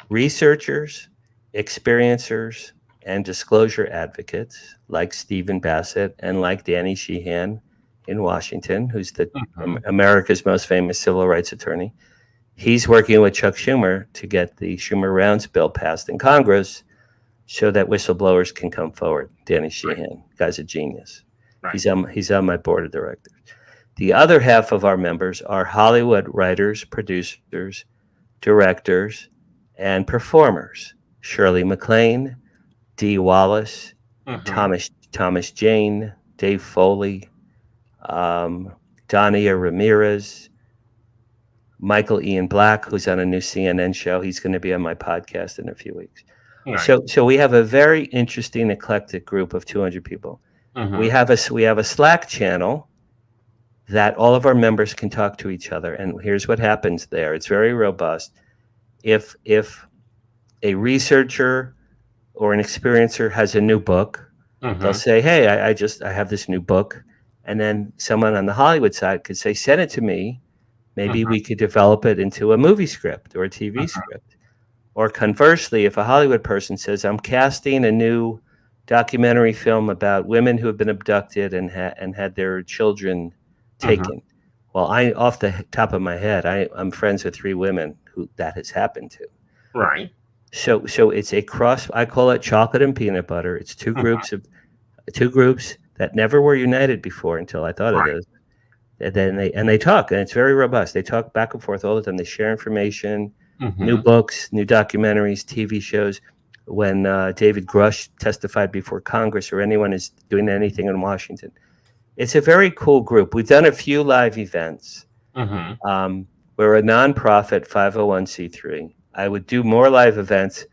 S2: researchers, experiencers, and disclosure advocates like Stephen Bassett and like Danny Sheehan in Washington, who's the America's most famous civil rights attorney. He's working with Chuck Schumer to get the Schumer-Rounds bill passed in Congress so that whistleblowers can come forward. Danny Sheehan, guy's a genius. Right. He's on my board of directors. The other half of our members are Hollywood writers, producers, directors, and performers. Shirley MacLaine, Dee Wallace, Thomas Jane, Dave Foley, Dania Ramirez, Michael Ian Black, who's on a new CNN show. He's going to be on my podcast in a few weeks. Right. So we have a very interesting, eclectic group of 200 people. Mm-hmm. We have a Slack channel that all of our members can talk to each other. And here's what happens there. It's very robust. If a researcher or an experiencer has a new book, they'll say, "Hey, I have this new book," and then someone on the Hollywood side could say, "Send it to me. Maybe we could develop it into a movie script or a TV script." Or conversely, if a Hollywood person says, "I'm casting a new documentary film about women who have been abducted and had their children taken," well, off the top of my head, I'm friends with 3 women who that has happened to.
S1: Right.
S2: So it's a cross. I call it chocolate and peanut butter. It's two groups that never were united before until I thought of this. And then they talk, and it's very robust. They talk back and forth all the time. They share information, new books, new documentaries, TV shows. When David Grush testified before Congress, or anyone is doing anything in Washington, it's a very cool group. We've done a few live events. We're a nonprofit 501c3. I would do more live events.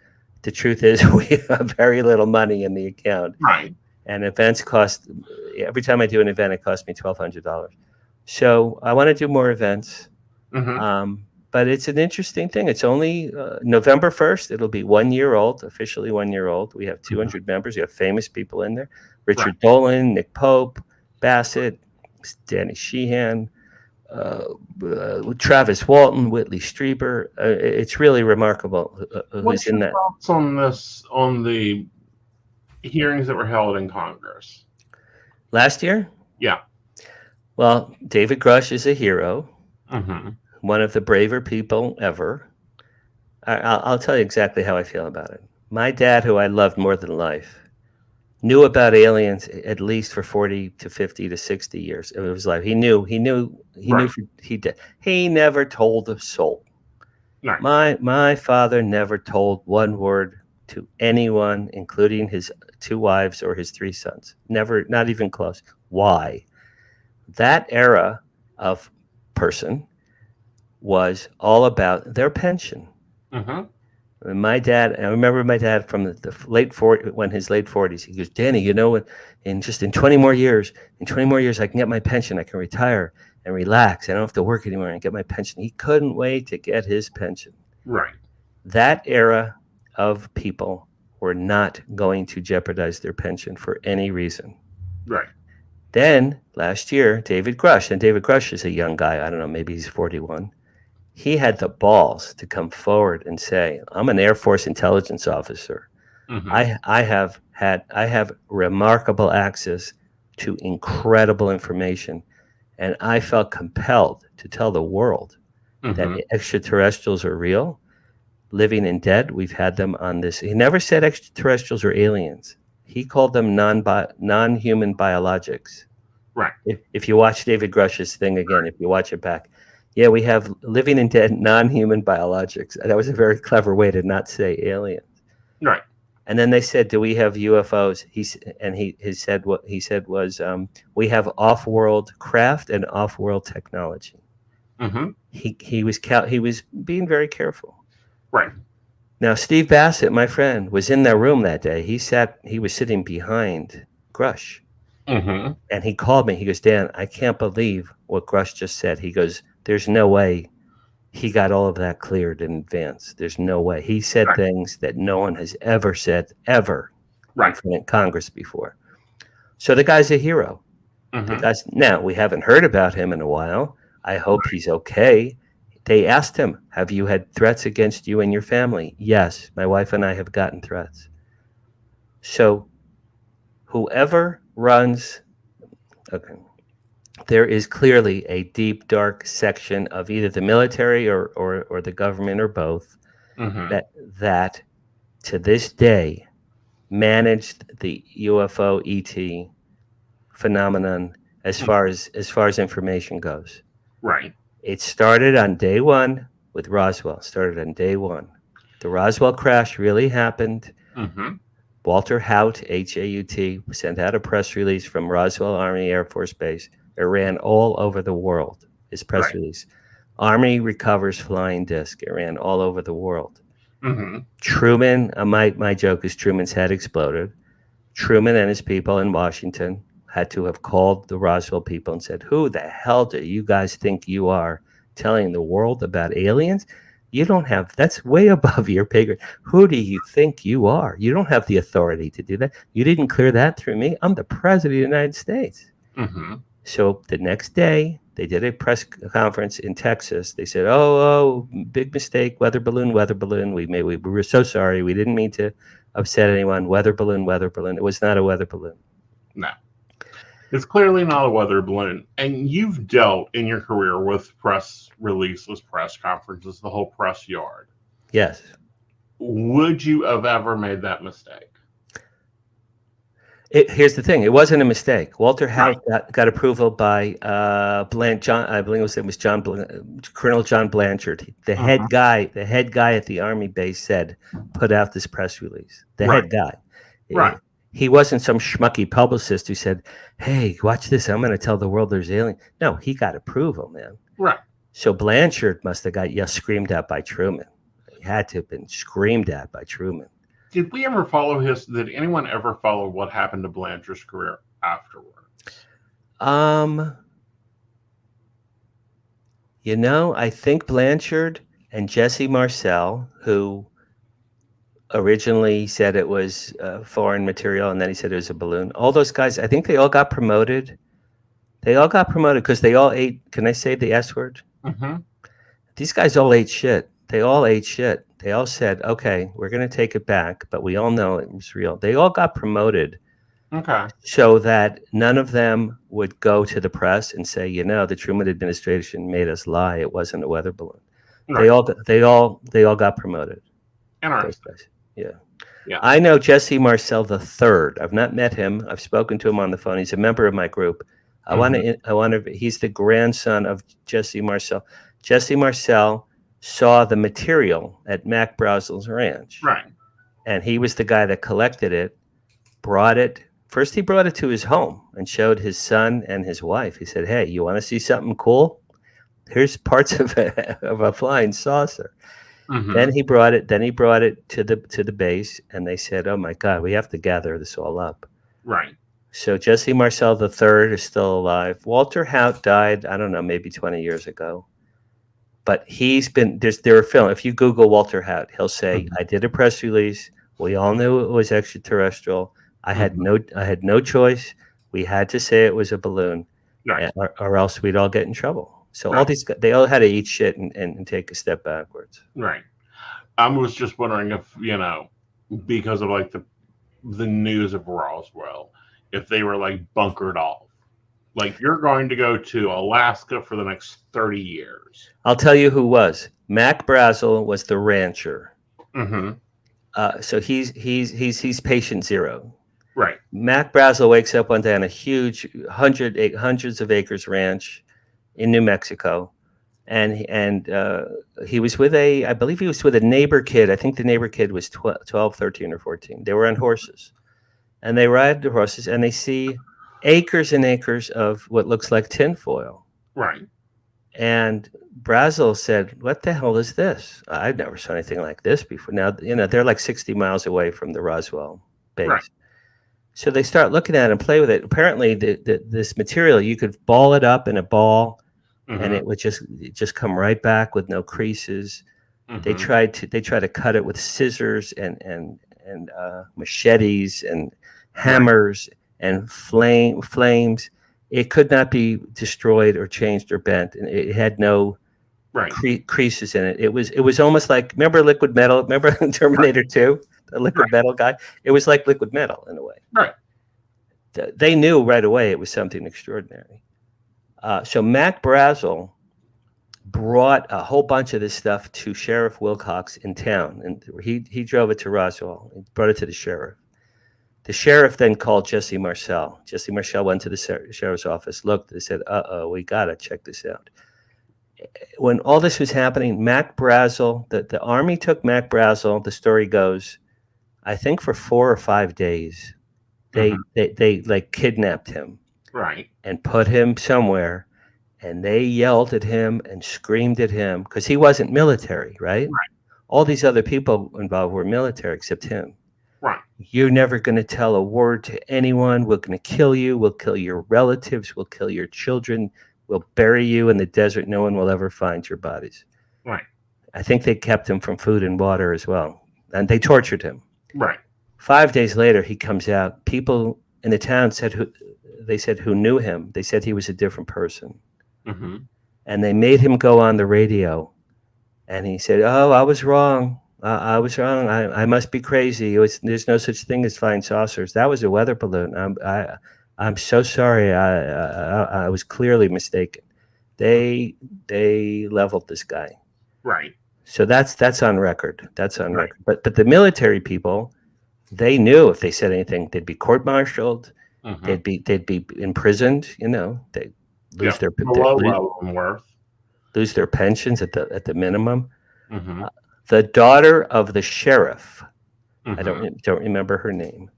S2: The truth is, we have very little money in the account.
S1: Right.
S2: And events cost, every time I do an event, it costs me $1,200. So I want to do more events. But it's an interesting thing. It's only November 1st. It'll be 1 year old, officially 1 year old. We have 200 members. We have famous people in there. Richard Dolan, Nick Pope, Bassett, Danny Sheehan, Travis Walton, Whitley Strieber. It's really remarkable who's in that.
S1: What's your thoughts on the hearings that were held in Congress
S2: last year?
S1: Yeah.
S2: Well, David Grush is a hero, one of the braver people ever. I'll tell you exactly how I feel about it. My dad, who I loved more than life, knew about aliens at least for 40 to 50 to 60 years of his life. He never told a soul. Right. My father never told one word to anyone, including his 2 wives or his 3 sons. Never, not even close. Why? That era of person was all about their pension. And I remember my dad from the late 40s, when his late 40s, he goes, "Danny, in 20 more years, I can get my pension. I can retire and relax. I don't have to work anymore and get my pension." He couldn't wait to get his pension.
S1: Right.
S2: That era of people were not going to jeopardize their pension for any reason.
S1: Right.
S2: Then last year, David Grush, and David Grush is a young guy. I don't know, maybe he's 41. He had the balls to come forward and say, "I'm an Air Force intelligence officer. I have remarkable access to incredible information, and I felt compelled to tell the world that extraterrestrials are real, living and dead. We've had them on this." He never said extraterrestrials or aliens. He called them non-human biologics.
S1: Right.
S2: If you watch David Grush's thing again, if you watch it back, yeah, we have living and dead non-human biologics. That was a very clever way to not say aliens.
S1: Right.
S2: And then they said, "Do we have UFOs?" He said was, "We have off-world craft and off-world technology." He was being very careful.
S1: Right.
S2: Now, Steve Bassett, my friend, was in that room that day. He was sitting behind Grush. And he called me. He goes, "Dan, I can't believe what Grush just said." He goes, "There's no way he got all of that cleared in advance. There's no way." He said things that no one has ever said, ever, in front of Congress before. So the guy's a hero. Now, we haven't heard about him in a while. I hope he's okay. They asked him, "Have you had threats against you and your family?" "Yes, my wife and I have gotten threats." So whoever runs, there is clearly a deep, dark section of either the military or the government or both that to this day managed the UFO ET phenomenon as far as information goes.
S1: Right.
S2: It started on day 1 with Roswell. The Roswell crash really happened. Walter Haut, H-A-U-T, sent out a press release from Roswell Army Air Force Base. It ran all over the world, his press release. Army recovers flying disc. It ran all over the world. Truman, my joke is Truman's head exploded. Truman and his people in Washington had to have called the Roswell people and said, "Who the hell do you guys think you are telling the world about aliens? You don't have, that's way above your pay grade. Who do you think you are? You don't have the authority to do that. You didn't clear that through me. I'm the president of the United States.
S1: Mm-hmm.
S2: So the next day, they did a press conference in Texas. They said, "Oh, big mistake, weather balloon, weather balloon. We were so sorry. We didn't mean to upset anyone. Weather balloon, weather balloon. It was not a weather balloon."
S1: No, it's clearly not a weather balloon. And you've dealt in your career with press releases, press conferences, the whole press yard.
S2: Yes.
S1: Would you have ever made that mistake?
S2: Here's the thing. It wasn't a mistake. Walter House got approval by John. I believe it was Colonel John Blanchard, the head guy. The head guy at the Army base said, "Put out this press release." The head guy.
S1: Right.
S2: He wasn't some schmucky publicist who said, "Hey, watch this. I'm going to tell the world there's aliens." No, he got approval, man.
S1: Right.
S2: So Blanchard must have got screamed at by Truman. He had to have been screamed at by Truman.
S1: Did we ever follow did anyone ever follow what happened to Blanchard's career afterwards?
S2: I think Blanchard and Jesse Marcel, who originally said it was foreign material and then he said it was a balloon, all those guys, I think they all got promoted. They all got promoted because they all ate, can I say the S word?
S1: Mm-hmm.
S2: These guys all ate shit. They all ate shit. They all said, okay, we're going to take it back, but we all know it was real. They all got promoted.
S1: Okay.
S2: So that none of them would go to the press and say, the Truman administration made us lie. It wasn't a weather balloon. Right. They all got promoted.
S1: Interesting.
S2: Yeah. I know Jesse Marcel III. I've not met him. I've spoken to him on the phone. He's a member of my group. He's the grandson of Jesse Marcel. Jesse Marcel saw the material at Mac Brazel's ranch.
S1: Right.
S2: And he was the guy that collected it, brought it. First, he brought it to his home and showed his son and his wife. He said, "Hey, you want to see something cool? Here's parts of a flying saucer." Mm-hmm. Then he brought it to the base, and they said, "Oh my God, we have to gather this all up."
S1: Right.
S2: So Jesse Marcel III is still alive. Walter Hout died, I don't know, maybe 20 years ago. But there are films. If you Google Walter Hout, he'll say, "I did a press release. We all knew it was extraterrestrial. I had no choice. We had to say it was a balloon,
S1: right.
S2: or else we'd all get in trouble." So all these guys, they all had to eat shit and take a step backwards.
S1: Right. I was just wondering if, because of like the news of Roswell, if they were like bunkered off. Like, you're going to go to Alaska for the next 30 years.
S2: I'll tell you who was. Mac Brazel was the rancher.
S1: Mm-hmm.
S2: So he's patient zero.
S1: Right.
S2: Mac Brazel wakes up one day on a huge hundreds of acres ranch in New Mexico, and he was with I believe he was with a neighbor kid. I think the neighbor kid was 12, 13, or 14. They were on horses, and they ride the horses, and they see acres and acres of what looks like tinfoil.
S1: Right.
S2: And Brazel said, "What the hell is this? I've never saw anything like this before." Now, they're like 60 miles away from the Roswell base. Right. So they start looking at it and play with it. Apparently, this material, you could ball it up in a ball, mm-hmm. and it would just come right back with no creases. Mm-hmm. They tried to cut it with scissors and machetes and hammers and flames. It could not be destroyed or changed or bent, and it had no creases in it. It was almost like, remember liquid metal? Remember Terminator 2, the liquid metal guy? It was like liquid metal in a way.
S1: Right.
S2: They knew right away it was something extraordinary. So Mac Brazel brought a whole bunch of this stuff to Sheriff Wilcox in town, and he drove it to Roswell. He brought it to the sheriff. The sheriff then called Jesse Marcel. Jesse Marcel went to the sheriff's office, looked, they said, we got to check this out. When all this was happening, Mac Brazel, the Army took Mac Brazel, the story goes, I think for 4 or 5 days, they like kidnapped him.
S1: Right.
S2: And put him somewhere, and they yelled at him and screamed at him because he wasn't military, right? All these other people involved were military except him.
S1: Right.
S2: You're never going to tell a word to anyone. We're going to kill you. We'll kill your relatives. We'll kill your children. We'll bury you in the desert. No one will ever find your bodies.
S1: Right.
S2: I think they kept him from food and water as well. And they tortured him.
S1: Right.
S2: 5 days later, he comes out. People in the town said who knew him. They said he was a different person.
S1: Mm-hmm.
S2: And they made him go on the radio. And he said, "Oh, I was wrong. I was wrong. I must be crazy. There's no such thing as flying saucers. That was a weather balloon. I'm so sorry. I was clearly mistaken." They leveled this guy.
S1: Right.
S2: So that's on record. That's on
S1: Right.
S2: record. But the military people, they knew if they said anything, they'd be court-martialed.
S1: Mm-hmm.
S2: They'd be imprisoned. They lose
S1: Yeah. Below Leavenworth.
S2: lose their pensions at the minimum.
S1: Mm-hmm.
S2: The daughter of the sheriff,
S1: Mm-hmm.
S2: I don't remember her name,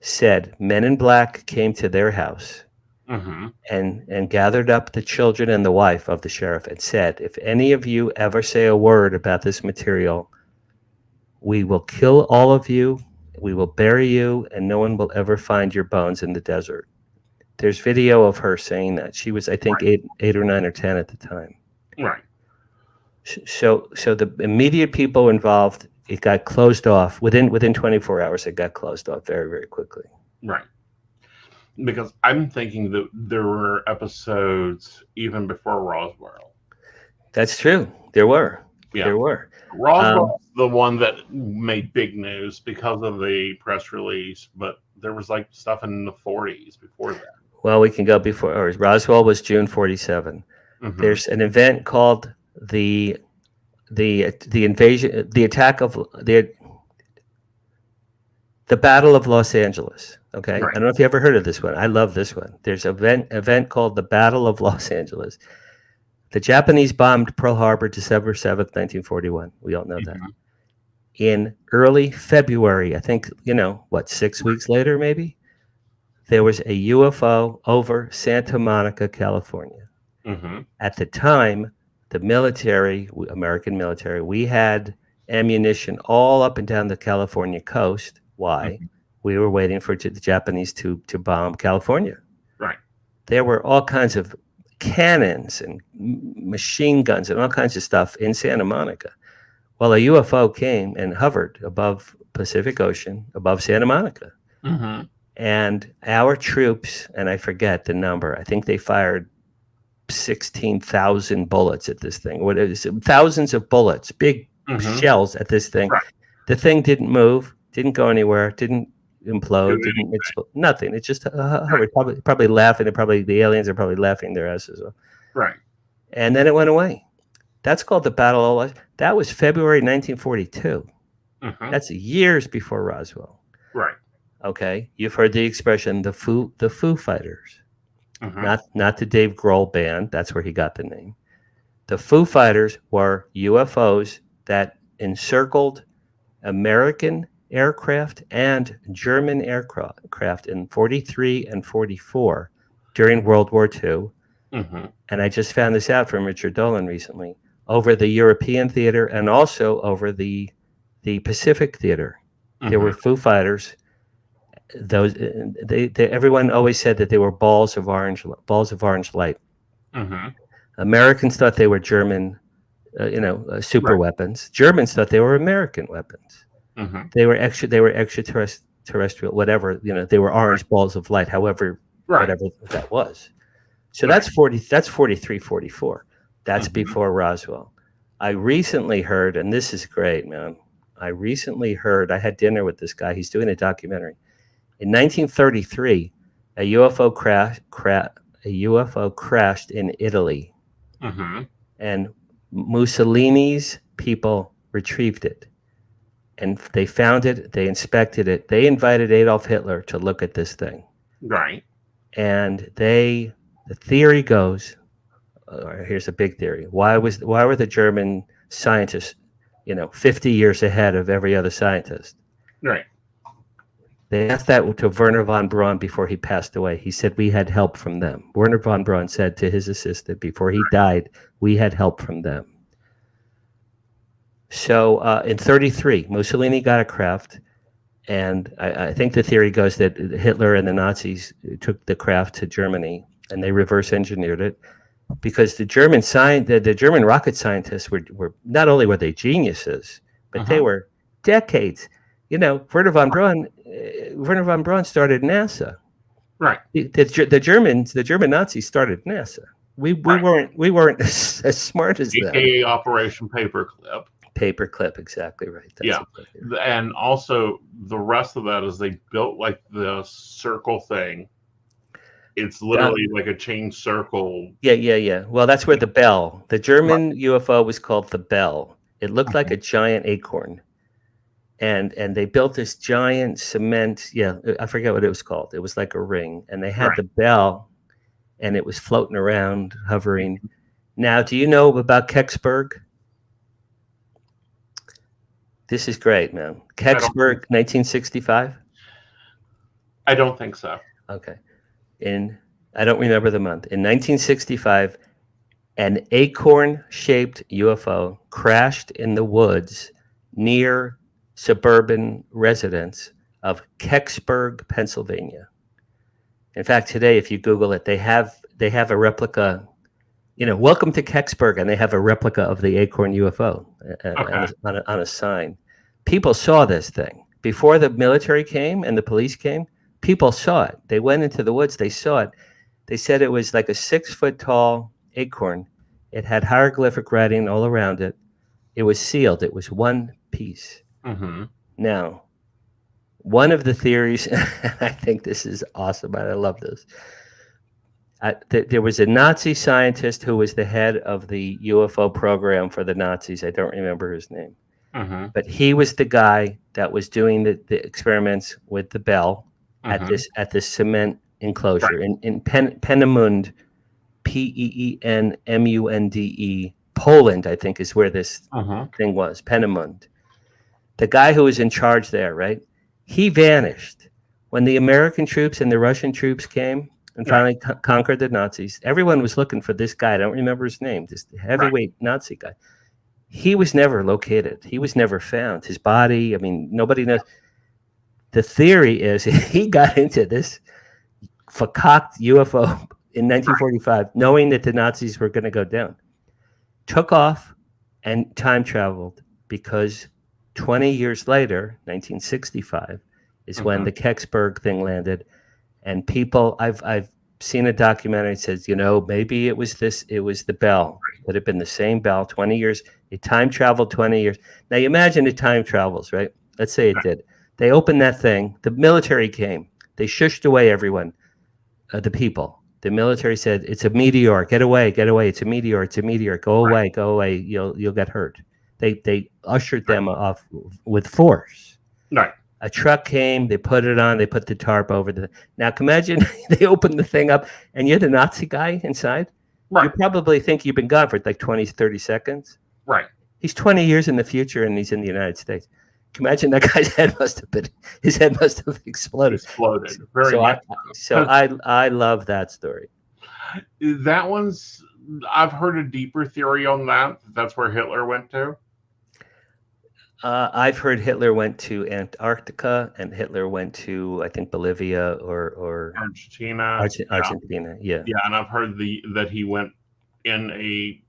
S2: said men in black came to their house
S1: Mm-hmm.
S2: and gathered up the children and the wife of the sheriff and said, "If any of you ever say a word about this material, we will kill all of you, we will bury you, and no one will ever find your bones in the desert." There's video of her saying that. She was, I think,
S1: Right.
S2: eight or 9 or 10 at the time.
S1: Right.
S2: So the immediate people involved, it got closed off within 24 hours. It got closed off very, very quickly.
S1: Right. Because I'm thinking that there were episodes even before Roswell.
S2: That's true. There were.
S1: Yeah.
S2: There were.
S1: Roswell's the one that made big news because of the press release, but there was like stuff in the 40s before that.
S2: Well, we can go before. Or Roswell was June 47.
S1: Mm-hmm.
S2: There's an event called the invasion, the attack of the Battle of Los Angeles. Okay,
S1: Right.
S2: I don't know if you ever heard of this one. I love this one. There's an event called the Battle of Los Angeles. The Japanese bombed Pearl Harbor December 7th, 1941. We all know that.
S1: Mm-hmm.
S2: In early February, I think, 6 weeks later, maybe, there was a UFO over Santa Monica, California.
S1: Mm-hmm.
S2: At the time, the military, American military, we had ammunition all up and down the California coast. Why?
S1: Mm-hmm.
S2: We were waiting for the Japanese to bomb California.
S1: Right.
S2: There were all kinds of cannons and machine guns and all kinds of stuff in Santa Monica. Well, a UFO came and hovered above Pacific Ocean, above Santa Monica.
S1: Mm-hmm.
S2: And our troops, and I forget the number, I think they fired 16,000 bullets at this thing. What is it? Thousands of bullets, big
S1: Mm-hmm.
S2: shells at this thing.
S1: Right.
S2: The thing didn't move, didn't go anywhere, didn't implode, didn't explode, nothing. It just hovered, probably laughing. The aliens are probably laughing their asses off.
S1: Right.
S2: And then it went away. That's called the Battle of. That was February 1942.
S1: Mm-hmm.
S2: That's years before Roswell.
S1: Right.
S2: Okay, you've heard the expression the Foo Fighters,
S1: Mm-hmm.
S2: not the Dave Grohl band. That's where he got the name. The Foo Fighters were UFOs that encircled American aircraft and German aircraft in 43 and 44 during World War II.
S1: Mm-hmm.
S2: And I just found this out from Richard Dolan recently, over the European theater and also over the Pacific theater.
S1: Mm-hmm.
S2: There were Foo Fighters. Those everyone always said that they were balls of orange light.
S1: Mm-hmm.
S2: Americans thought they were German, super
S1: Right.
S2: weapons. Germans thought they were American weapons.
S1: Mm-hmm.
S2: They were extraterrestrial, whatever. They were orange balls of light. However,
S1: Right.
S2: whatever that was. So
S1: Right.
S2: that's 43, 44. That's
S1: Mhm.
S2: before Roswell. I recently heard, and this is great, man. I had dinner with this guy. He's doing a documentary. In 1933, a UFO crashed in Italy,
S1: Mm-hmm.
S2: and Mussolini's people retrieved it. And they found it, they inspected it. They invited Adolf Hitler to look at this thing.
S1: Right.
S2: And the theory goes, here's a big theory. Why were the German scientists, 50 years ahead of every other scientist?
S1: Right.
S2: They asked that to Werner von Braun before he passed away. He said, we had help from them. Werner von Braun said to his assistant before he died, we had help from them. So in 1933, Mussolini got a craft. And I think the theory goes that Hitler and the Nazis took the craft to Germany and they reverse engineered it. because the German rocket scientists were not only were they geniuses, but they were decades. You know, Werner von Braun started NASA.
S1: Right.
S2: The German Nazis started NASA. We weren't as smart as them.
S1: AKA Operation Paperclip.
S2: Paperclip, exactly right. That's exactly right.
S1: And also the rest of that is they built like the circle thing. It's literally like a chain circle.
S2: Yeah. Well, that's where the German UFO was called the Bell. It looked like a giant acorn. And they built this giant cement, I forget what it was called. It was like a ring. And they had the bell, and it was floating around, hovering. Now, do you know about Kecksburg? This is great, man. Kecksburg, 1965?
S1: I don't think so.
S2: Okay. I don't remember the month. In 1965, an acorn-shaped UFO crashed in the woods near suburban residents of Kecksburg, Pennsylvania. In fact, today, if you Google it, they have a replica. You know, welcome to Kecksburg, and they have a replica of the acorn UFO on a sign. People saw this thing before the military came and the police came. People saw it. They went into the woods. They saw it. They said it was like a 6-foot-tall acorn. It had hieroglyphic writing all around it. It was sealed. It was one piece. Now, one of the theories, I think this is awesome, and I love this. There was a Nazi scientist who was the head of the UFO program for the Nazis. I don't remember his name. But he was the guy that was doing the experiments with the bell at this cement enclosure in Peenemünde, Peenmunde, Poland, I think is where this thing was, Peenemünde. The guy who was in charge there, right? He vanished. When the American troops and the Russian troops came and finally conquered the Nazis, everyone was looking for this guy. I don't remember his name, this heavyweight Nazi guy. He was never located. He was never found. His body, I mean, nobody knows. The theory is he got into this fakaked UFO in 1945, knowing that the Nazis were going to go down. Took off and time traveled because 20 years later, 1965, is when the Kecksburg thing landed. And people, I've seen a documentary that says, you know, maybe it was the bell. It would have been the same bell, 20 years. It time traveled 20 years. Now, you imagine it time travels, right? Let's say it did. They opened that thing. The military came. They shushed away everyone, the people. The military said, it's a meteor. Get away, get away. It's a meteor. It's a meteor. Go away, go away. You'll get hurt. They ushered them off with force.
S1: Right.
S2: A truck came, they put it on, they put the tarp over the. Now, imagine they open the thing up and you're the Nazi guy inside. Right. You probably think you've been gone for like 20, 30 seconds.
S1: Right.
S2: He's 20 years in the future and he's in the United States. Imagine that guy's head must have exploded. I love that story.
S1: That one's, I've heard a deeper theory on that. That's where Hitler went to.
S2: I've heard Hitler went to Antarctica and Hitler went to, I think, Bolivia or
S1: Argentina.
S2: Argentina, yeah.
S1: Yeah, and I've heard that he went in a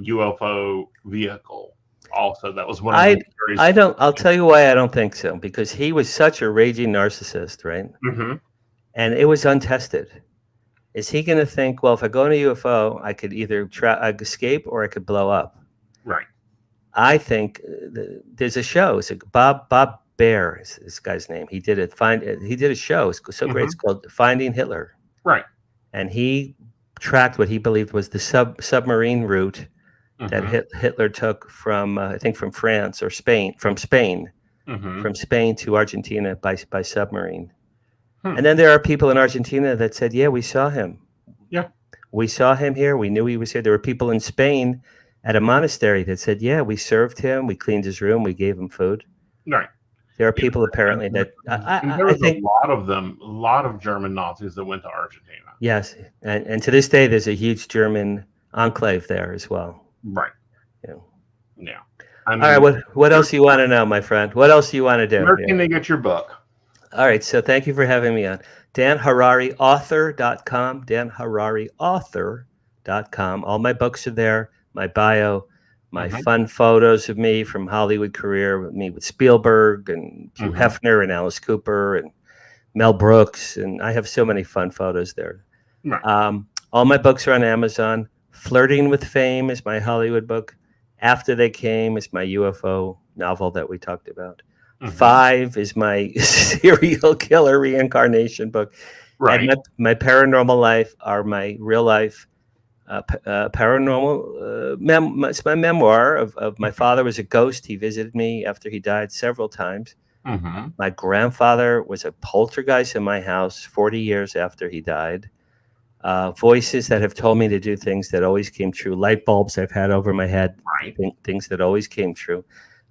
S1: UFO vehicle. Also, that was one of the theories.
S2: I'll tell you why I don't think so. Because he was such a raging narcissist, right? And it was untested. Is he going to think, well, if I go in a UFO, I could either escape or I could blow up?
S1: Right.
S2: I think there's a show. It's Bob Baer is this guy's name. He did it. He did a show. It's so great. It's called Finding Hitler.
S1: Right.
S2: And he tracked what he believed was the submarine route that Hitler took from I think from France or Spain, from Spain to Argentina by submarine. And then there are people in Argentina that said, yeah, we saw him.
S1: Yeah.
S2: We saw him here. We knew he was here. There were people in Spain at a monastery that said, yeah, we served him. We cleaned his room. We gave him food.
S1: Right.
S2: There are people apparently that
S1: there was a lot of German Nazis that went to Argentina.
S2: Yes. And to this day, there's a huge German enclave there as well.
S1: Right.
S2: Yeah.
S1: Yeah.
S2: All right. What else do you want to know, my friend? What else do you want to do?
S1: Where can they get your book?
S2: All right. So thank you for having me on. DanHarariAuthor.com. DanHarariAuthor.com. thought-provoking.com. All my books are there, my bio, my
S1: Mhm.
S2: fun photos of me from Hollywood career, with me with Spielberg and Hugh Hefner and Alice Cooper and Mel Brooks. And I have so many fun photos there.
S1: Right.
S2: All my books are on Amazon. Flirting with Fame is my Hollywood book. After They Came is my UFO novel that we talked about. 5 is my serial killer reincarnation book.
S1: Right.
S2: And my paranormal life are my real life paranormal. It's my memoir of my father was a ghost. He visited me after he died several times. My grandfather was a poltergeist in my house 40 years after he died. Voices that have told me to do things that always came true. Light bulbs I've had over my head.
S1: Right.
S2: Things that always came true.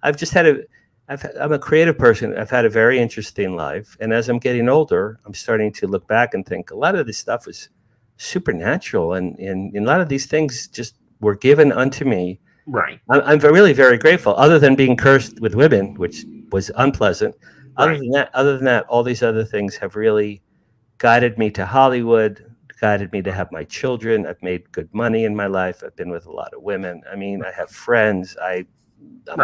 S2: I'm a creative person. I've had a very interesting life. And as I'm getting older, I'm starting to look back and think a lot of this stuff was supernatural. And a lot of these things just were given unto me.
S1: Right.
S2: I'm really very grateful, other than being cursed with women, which was unpleasant.
S1: Right.
S2: Other than that, all these other things have really guided me to Hollywood, guided me to have my children. I've made good money in my life. I've been with a lot of women. I mean, I have friends. I'm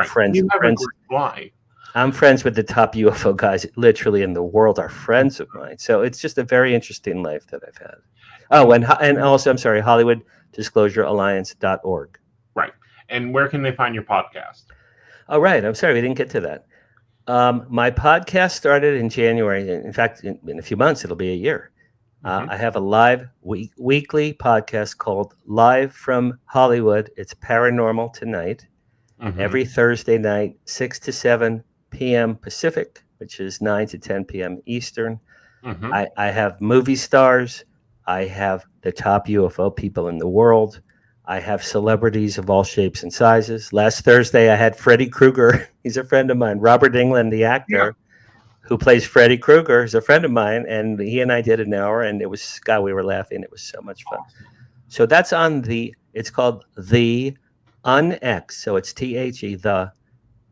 S2: friends.
S1: You have a great life.
S2: I'm friends with the top UFO guys literally in the world are friends of mine. So it's just a very interesting life that I've had. Oh, and also, I'm sorry, HollywoodDisclosureAlliance.org.
S1: Right. And where can they find your podcast?
S2: Oh, right. I'm sorry, we didn't get to that. My podcast started in January. In fact, in a few months, it'll be a year. I have a live weekly podcast called Live from Hollywood. It's Paranormal Tonight. Every Thursday night, 6 to 7 p.m. Pacific, which is 9 to 10 p.m. Eastern. I have movie stars. I have the top UFO people in the world. I have celebrities of all shapes and sizes. Last Thursday, I had Freddy Krueger. He's a friend of mine. Robert Englund, the actor who plays Freddy Krueger, is a friend of mine. And he and I did an hour, and it was, God, we were laughing. It was so much fun. So that's on it's called The UNX. So it's THE, The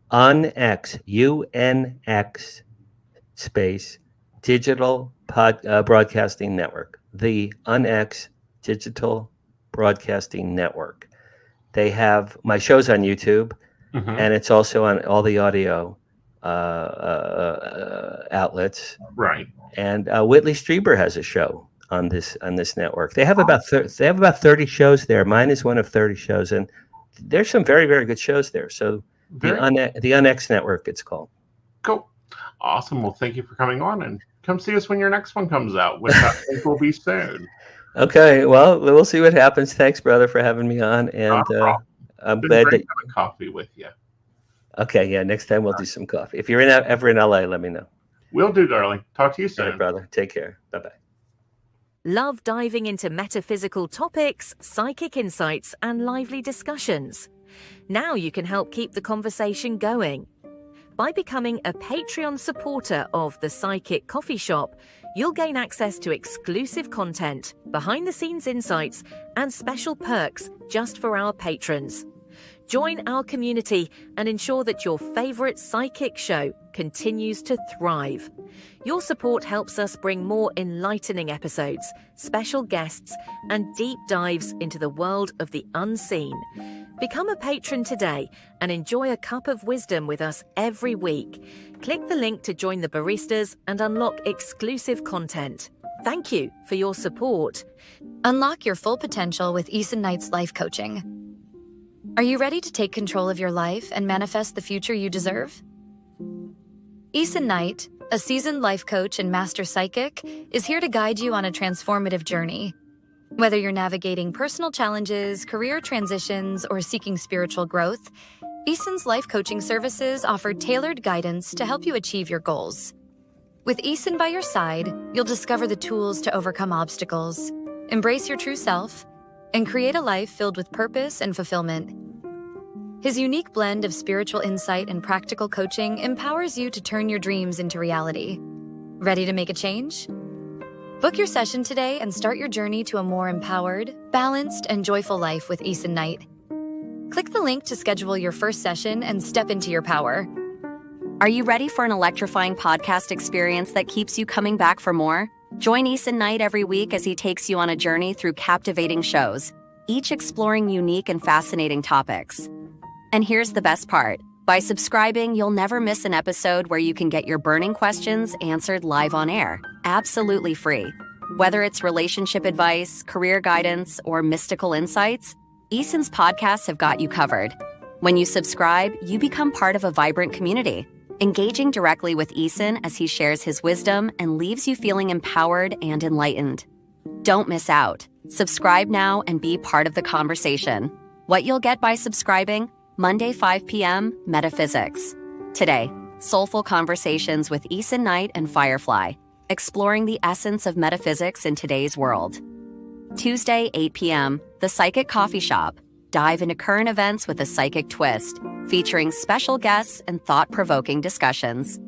S2: UNX, UNX space Digital Broadcasting Network. The UNX Digital Broadcasting Network. They have my shows on YouTube, and it's also on all the audio outlets.
S1: Right.
S2: And Whitley Strieber has a show on this network. They have about 30 shows there. Mine is one of 30 shows, and there's some very, very good shows there. So the UNX Network, it's called.
S1: Cool. Awesome. Well, thank you for coming on, and come see us when your next one comes out, which I think will be soon.
S2: Okay. Well, we'll see what happens. Thanks, brother, for having me on. And I'm glad that
S1: having coffee with you.
S2: Okay. Yeah. Next time we'll do some coffee. If you're ever in LA, let me know.
S1: Will do, darling. Talk to you soon.
S2: All right, brother. Take care. Bye-bye.
S3: Love diving into metaphysical topics, psychic insights, and lively discussions? Now you can help keep the conversation going. By becoming a Patreon supporter of The Psychic Coffee Shop, you'll gain access to exclusive content, behind-the-scenes insights, and special perks just for our patrons. Join our community and ensure that your favorite psychic show continues to thrive. Your support helps us bring more enlightening episodes, special guests, and deep dives into the world of the unseen. Become a patron today and enjoy a cup of wisdom with us every week. Click the link to join the baristas and unlock exclusive content. Thank you for your support.
S4: Unlock your full potential with Aeson Knight's life coaching. Are you ready to take control of your life and manifest the future you deserve? Aeson Knight, a seasoned life coach and master psychic, is here to guide you on a transformative journey. Whether you're navigating personal challenges, career transitions, or seeking spiritual growth, Aeson's life coaching services offer tailored guidance to help you achieve your goals. With Aeson by your side, you'll discover the tools to overcome obstacles, embrace your true self, and create a life filled with purpose and fulfillment. His unique blend of spiritual insight and practical coaching empowers you to turn your dreams into reality. Ready to make a change? Book your session today and start your journey to a more empowered, balanced, and joyful life with Aeson Knight. Click the link to schedule your first session and step into your power.
S5: Are you ready for an electrifying podcast experience that keeps you coming back for more? Join Aeson Knight every week as he takes you on a journey through captivating shows. each exploring unique and fascinating topics. And here's the best part. By subscribing, you'll never miss an episode where you can get your burning questions answered live on air, absolutely free. Whether it's relationship advice, career guidance, or mystical insights, Aeson's podcasts have got you covered. When you subscribe, you become part of a vibrant community, engaging directly with Aeson as he shares his wisdom and leaves you feeling empowered and enlightened. Don't miss out. Subscribe now and be part of the conversation. What you'll get by subscribing: Monday 5 p.m. Metaphysics. Today, soulful conversations with Aeson Knight and Firefly, exploring the essence of metaphysics in today's world. Tuesday 8 p.m. The Psychic Coffee Shop. Dive into current events with a psychic twist, featuring special guests and thought-provoking discussions.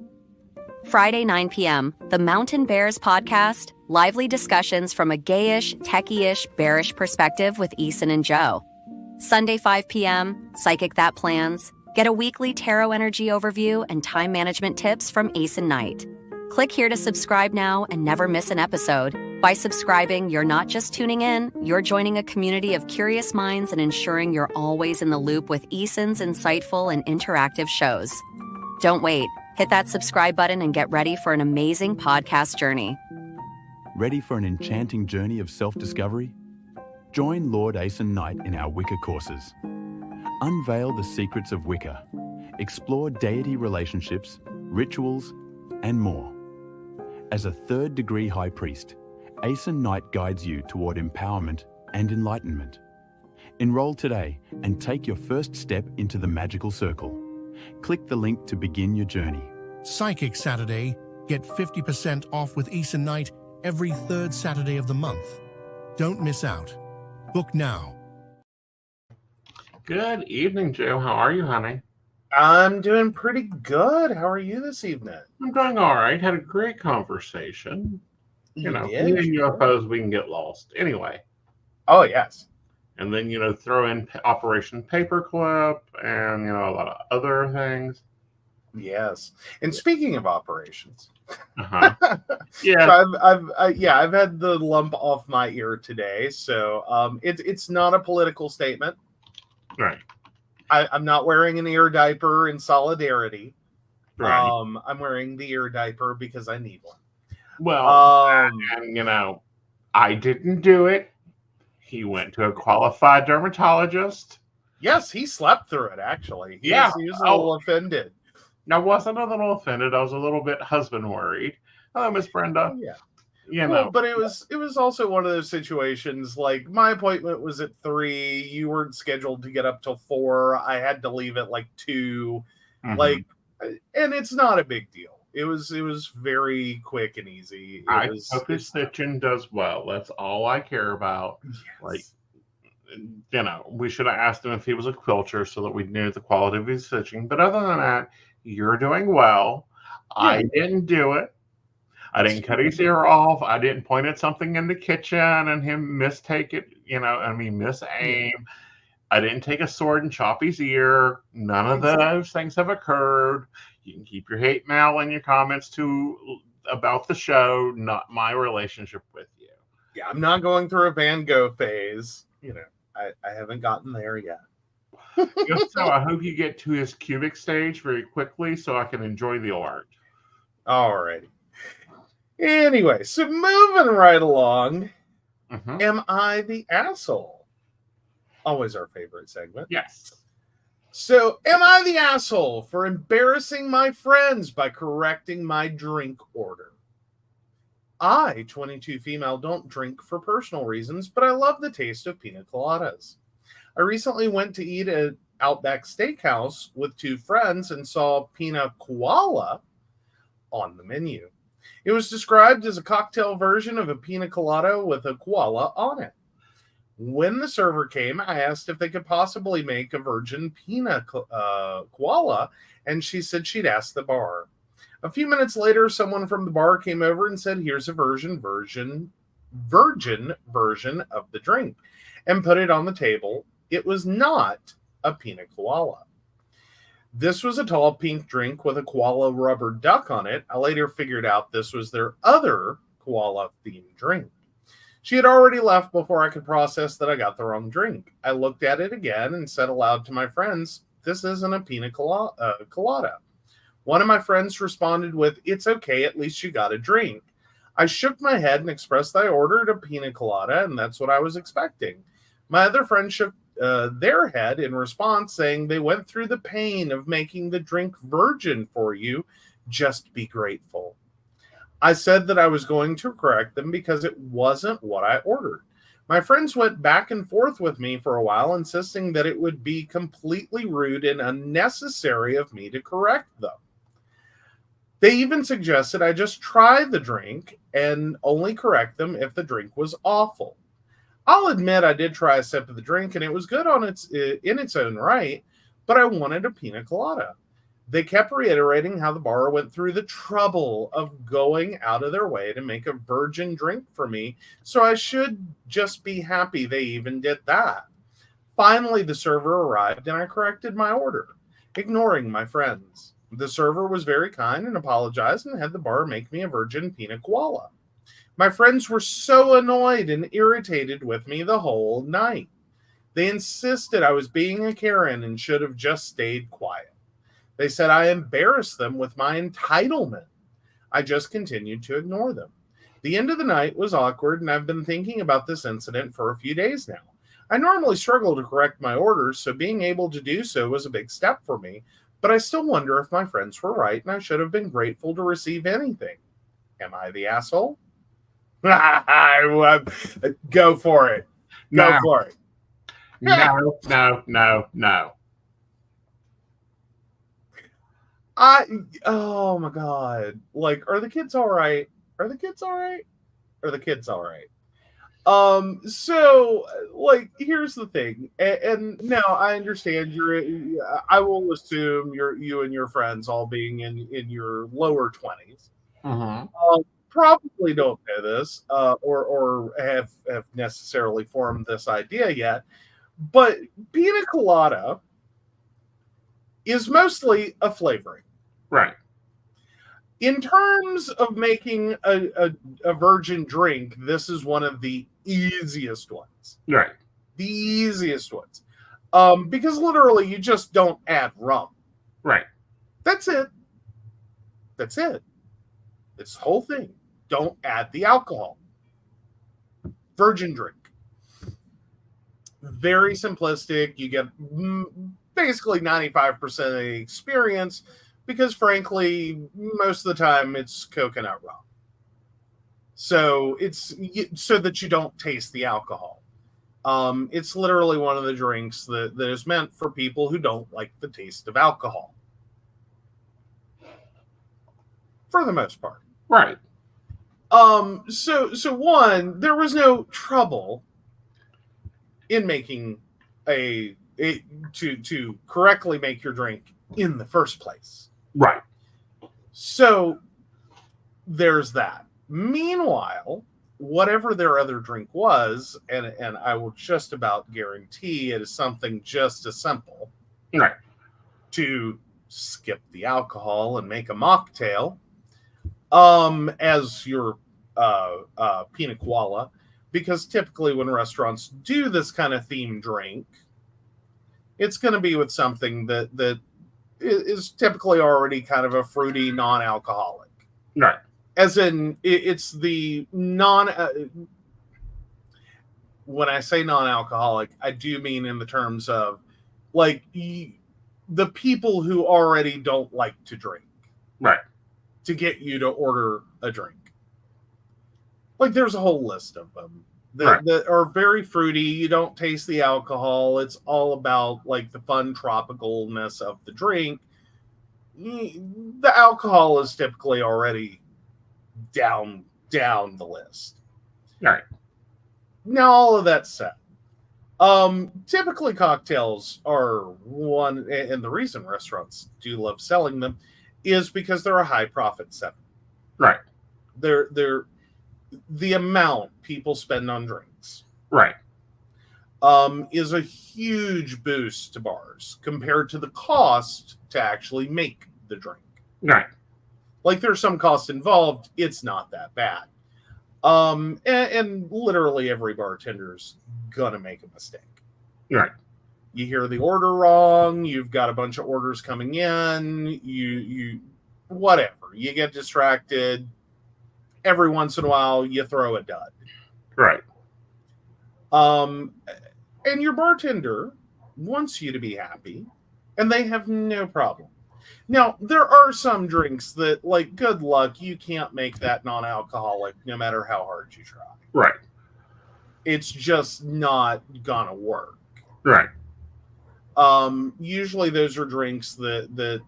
S5: Friday 9 p.m. The Mountain Bears Podcast. Lively discussions from a gayish, techie-ish, bearish perspective with Aeson and Joe. Sunday 5 p.m. Psychic That Plans. Get a weekly tarot energy overview and time management tips from Aeson Knight. Click here to subscribe now and never miss an episode. By subscribing, you're not just tuning in, you're joining a community of curious minds and ensuring you're always in the loop with Aeson's insightful and interactive shows. Don't wait. Hit that subscribe button and get ready for an amazing podcast journey.
S6: Ready for an enchanting journey of self-discovery? Join Lord Aeson Knight in our Wicca courses. Unveil the secrets of Wicca. Explore deity relationships, rituals, and more. As a third-degree high priest, Aeson Knight guides you toward empowerment and enlightenment. Enroll today and take your first step into the magical circle. Click the link to begin your journey.
S7: Psychic Saturday. Get 50% off with Aeson Knight every third Saturday of the month. Don't miss out. Book now.
S1: Good evening, Joe. How are you, honey?
S8: I'm doing pretty good. How are you this evening?
S1: I'm doing all right. Had a great conversation. You know,
S8: did?
S1: me and UFOs, we can get lost. Anyway.
S8: Oh, yes.
S1: And then, throw in Operation Paperclip and, a lot of other things.
S8: Yes. And speaking of operations,
S1: Uh-huh. Yeah.
S8: so I've had the lump off my ear today. So it's not a political statement.
S1: Right.
S8: I'm not wearing an ear diaper in solidarity.
S1: Right.
S8: I'm wearing the ear diaper because I need one.
S1: Well, and, I didn't do it. He went to a qualified dermatologist.
S8: Yes, he slept through it, actually. He was a little offended.
S1: I wasn't a little offended. I was a little bit husband worried. Hello, Miss Brenda.
S8: Yeah. Well, but it was also one of those situations, like my appointment was at 3. You weren't scheduled to get up till 4. I had to leave at like 2.
S1: Mm-hmm.
S8: And it's not a big deal. It was very quick and easy.
S1: I hope his stitching does well. That's all I care about.
S8: Yes.
S1: We should have asked him if he was a quilter so that we knew the quality of his stitching. But other than that, you're doing well. Yeah. I didn't do it. I didn't cut his ear off. I didn't point at something in the kitchen and him mistake it, misaim. Yeah. I didn't take a sword and chop his ear. None of those things have occurred. You can keep your hate mail and your comments about the show, not my relationship with you.
S8: Yeah, I'm not going through a Van Gogh phase. I haven't gotten there yet.
S1: So I hope you get to his cubic stage very quickly so I can enjoy the art.
S8: Alrighty. Anyway, so moving right along, Am I the Asshole? Always our favorite segment.
S1: Yes.
S8: So, am I the asshole for embarrassing my friends by correcting my drink order? I, 22 female, don't drink for personal reasons, but I love the taste of pina coladas. I recently went to eat at Outback Steakhouse with 2 friends and saw pina koala on the menu. It was described as a cocktail version of a pina colada with a koala on it. When the server came, I asked if they could possibly make a virgin pina koala, and she said she'd ask the bar. A few minutes later, someone from the bar came over and said, here's a virgin version of the drink, and put it on the table. It was not a pina koala. This was a tall pink drink with a koala rubber duck on it. I later figured out this was their other koala-themed drink. She had already left before I could process that I got the wrong drink. I looked at it again and said aloud to my friends, "This isn't a pina colada." One of my friends responded with, "It's okay, at least you got a drink." I shook my head and expressed that I ordered a pina colada, and that's what I was expecting. My other friend shook their head in response, saying they went through the pain of making the drink virgin for you. Just be grateful. I said that I was going to correct them because it wasn't what I ordered. My friends went back and forth with me for a while, insisting that it would be completely rude and unnecessary of me to correct them. They even suggested I just try the drink and only correct them if the drink was awful. I'll admit I did try a sip of the drink and it was good in its own right, but I wanted a pina colada. They kept reiterating how the bar went through the trouble of going out of their way to make a virgin drink for me, so I should just be happy they even did that. Finally, the server arrived and I corrected my order, ignoring my friends. The server was very kind and apologized and had the bar make me a virgin pina colada. My friends were so annoyed and irritated with me the whole night. They insisted I was being a Karen and should have just stayed quiet. They said I embarrassed them with my entitlement. I just continued to ignore them. The end of the night was awkward, and I've been thinking about this incident for a few days now. I normally struggle to correct my orders, so being able to do so was a big step for me, but I still wonder if my friends were right and I should have been grateful to receive anything. Am I the asshole? Go for it. Go for it.
S1: No.
S8: Oh my God. Like, are the kids all right? Are the kids all right? Are the kids all right? So like, here's the thing. And now I understand I will assume you and your friends all being in your lower 20s. Probably don't know this, or have necessarily formed this idea yet. But pina colada is mostly a flavoring.
S1: Right.
S8: In terms of making a virgin drink, this is one of the easiest ones.
S1: Right.
S8: The easiest ones. Because literally you just don't add rum.
S1: Right.
S8: That's it. That's it. It's the whole thing. Don't add the alcohol. Virgin drink. Very simplistic. You get basically 95% of the experience because, frankly, most of the time it's coconut rum. So it's so that you don't taste the alcohol. It's literally one of the drinks that is meant for people who don't like the taste of alcohol. For the most part.
S1: Right.
S8: So one, there was no trouble in making to correctly make your drink in the first place.
S1: Right.
S8: So there's that. Meanwhile, whatever their other drink was, and I will just about guarantee it is something just as simple.
S1: Right.
S8: To skip the alcohol and make a mocktail as your pina colada, because typically when restaurants do this kind of themed drink, it's going to be with something that is typically already kind of a fruity non-alcoholic.
S1: Right.
S8: As in, it's the when I say non-alcoholic, I do mean in the terms of like the people who already don't like to drink.
S1: Right.
S8: To get you to order a drink. Like, there's a whole list of them that are very fruity. You don't taste the alcohol. It's all about like the fun tropicalness of the drink. The alcohol is typically already down the list.
S1: Right.
S8: Now, all of that said, typically cocktails are one, and the reason restaurants do love selling them is because they're a high profit center.
S1: Right.
S8: They're the amount people spend on drinks.
S1: Right.
S8: Is a huge boost to bars compared to the cost to actually make the drink.
S1: Right.
S8: Like, there's some cost involved. It's not that bad. And literally every bartender's gonna make a mistake.
S1: Right.
S8: You hear the order wrong, you've got a bunch of orders coming in, you whatever. You get distracted. Every once in a while you throw a dud.
S1: Right.
S8: And your bartender wants you to be happy, and they have no problem. Now, there are some drinks that, like, good luck, you can't make that non-alcoholic no matter how hard you try.
S1: Right.
S8: It's just not gonna work.
S1: Right.
S8: Usually those are drinks that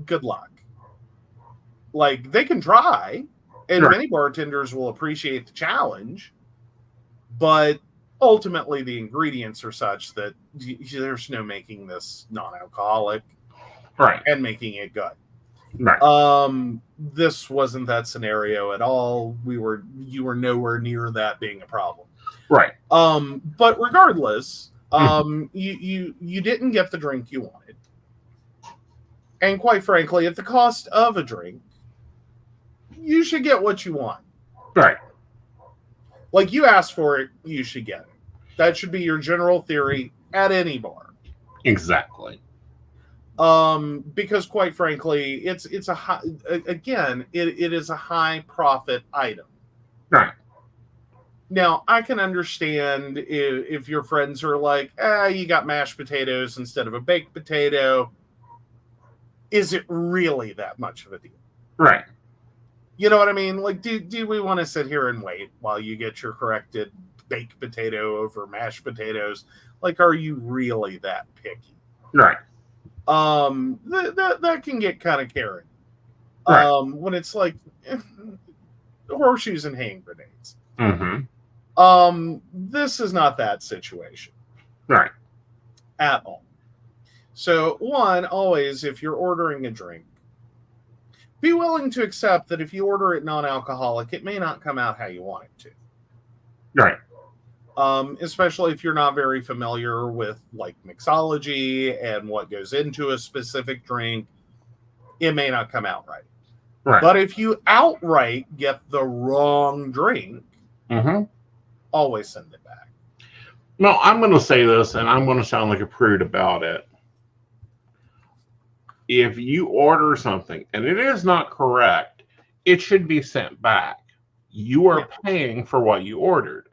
S8: good luck. Like, they can try, and
S1: Right.
S8: many bartenders will appreciate the challenge, but ultimately the ingredients are such that there's no making this non-alcoholic
S1: Right.
S8: and making it good.
S1: Right.
S8: This wasn't that scenario at all. You were nowhere near that being a problem.
S1: Right.
S8: But regardless, you didn't get the drink you wanted. And quite frankly, at the cost of a drink, you should get what you want.
S1: Right.
S8: Like, you asked for it, you should get it. That should be your general theory at any bar.
S1: Exactly.
S8: Because quite frankly, it's a high, again, it is a high profit item.
S1: Right.
S8: Now, I can understand if your friends are like, you got mashed potatoes instead of a baked potato. Is it really that much of a deal?
S1: Right.
S8: You know what I mean? Like, do we want to sit here and wait while you get your corrected baked potato over mashed potatoes? Like, are you really that picky?
S1: Right.
S8: That can get kind of carried.
S1: Right.
S8: When it's like horseshoes and hand grenades.
S1: Mm-hmm.
S8: This is not that situation.
S1: Right.
S8: At all. So, one, always, if you're ordering a drink, be willing to accept that if you order it non-alcoholic, it may not come out how you want it to.
S1: Right.
S8: Especially if you're not very familiar with, like, mixology and what goes into a specific drink, it may not come out right.
S1: Right.
S8: But if you outright get the wrong drink, always send it back.
S1: No, I'm going to say this, and I'm going to sound like a prude about it. If you order something and it is not correct, it should be sent back. You are paying for what you ordered.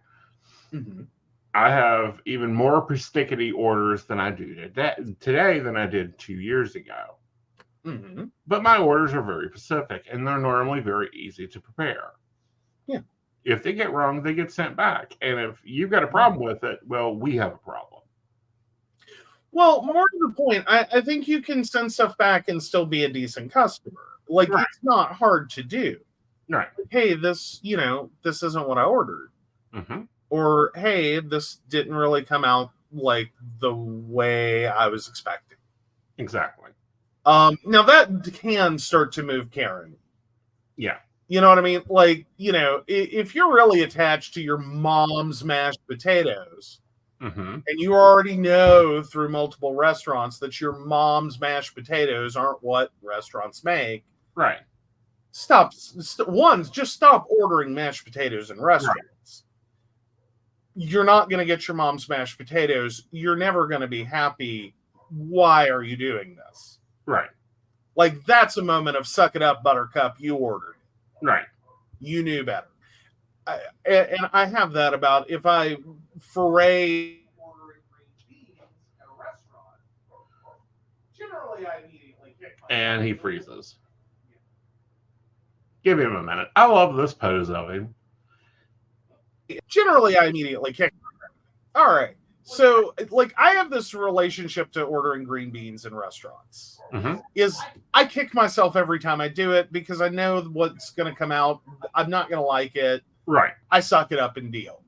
S1: I have even more persnickety orders than I do today than I did 2 years ago. But my orders are very specific, and they're normally very easy to prepare.
S8: Yeah.
S1: If they get wrong, they get sent back. And if you've got a problem with it, well, we have a problem.
S8: Well, more to the point, I think you can send stuff back and still be a decent customer. Like,
S1: Right.
S8: It's not hard to do.
S1: Right.
S8: Hey, this isn't what I ordered. Or, hey, this didn't really come out like the way I was expecting.
S1: Exactly.
S8: Now that can start to move Karen.
S1: Yeah.
S8: You know what I mean? Like, if you're really attached to your mom's mashed potatoes, and you already know through multiple restaurants that your mom's mashed potatoes aren't what restaurants make.
S1: Right.
S8: Just stop ordering mashed potatoes in restaurants. Right. You're not going to get your mom's mashed potatoes. You're never going to be happy. Why are you doing this?
S1: Right.
S8: Like, that's a moment of suck it up, buttercup. You ordered it.
S1: Right.
S8: You knew better. And I have that about if I foray ordering green beans at a restaurant, generally I immediately kick my
S1: And he freezes. Give him a minute. I love this pose of him.
S8: Generally, I immediately kick my all right. So, like, I have this relationship to ordering green beans in restaurants. Is I kick myself every time I do it because I know what's going to come out. I'm not going to like it.
S1: Right.
S8: I suck it up and deal.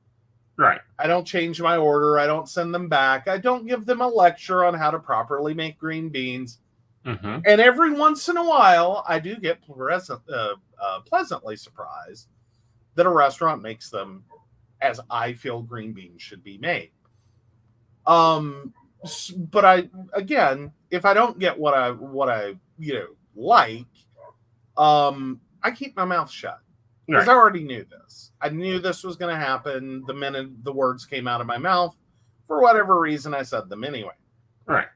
S1: Right.
S8: I don't change my order. I don't send them back. I don't give them a lecture on how to properly make green beans. And every once in a while, I do get pleasantly surprised that a restaurant makes them as I feel green beans should be made. But if I don't get what I like, I keep my mouth shut. Because
S1: Right.
S8: I already knew this. I knew this was going to happen the minute the words came out of my mouth. For whatever reason, I said them anyway.
S1: Right.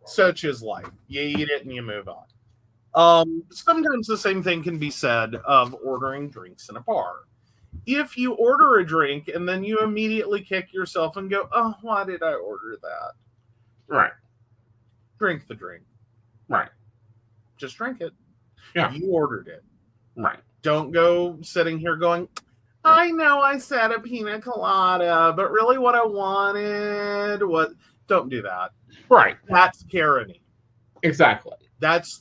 S8: Such is life. You eat it and you move on. Sometimes the same thing can be said of ordering drinks in a bar. If you order a drink and then you immediately kick yourself and go, oh, why did I order that?
S1: Right.
S8: Drink the drink.
S1: Right.
S8: Just drink it.
S1: Yeah.
S8: You ordered it.
S1: Right.
S8: Don't go sitting here going, I know I said a pina colada, but really what I wanted was... Don't do that.
S1: Right.
S8: That's Karen-y.
S1: Exactly.
S8: That's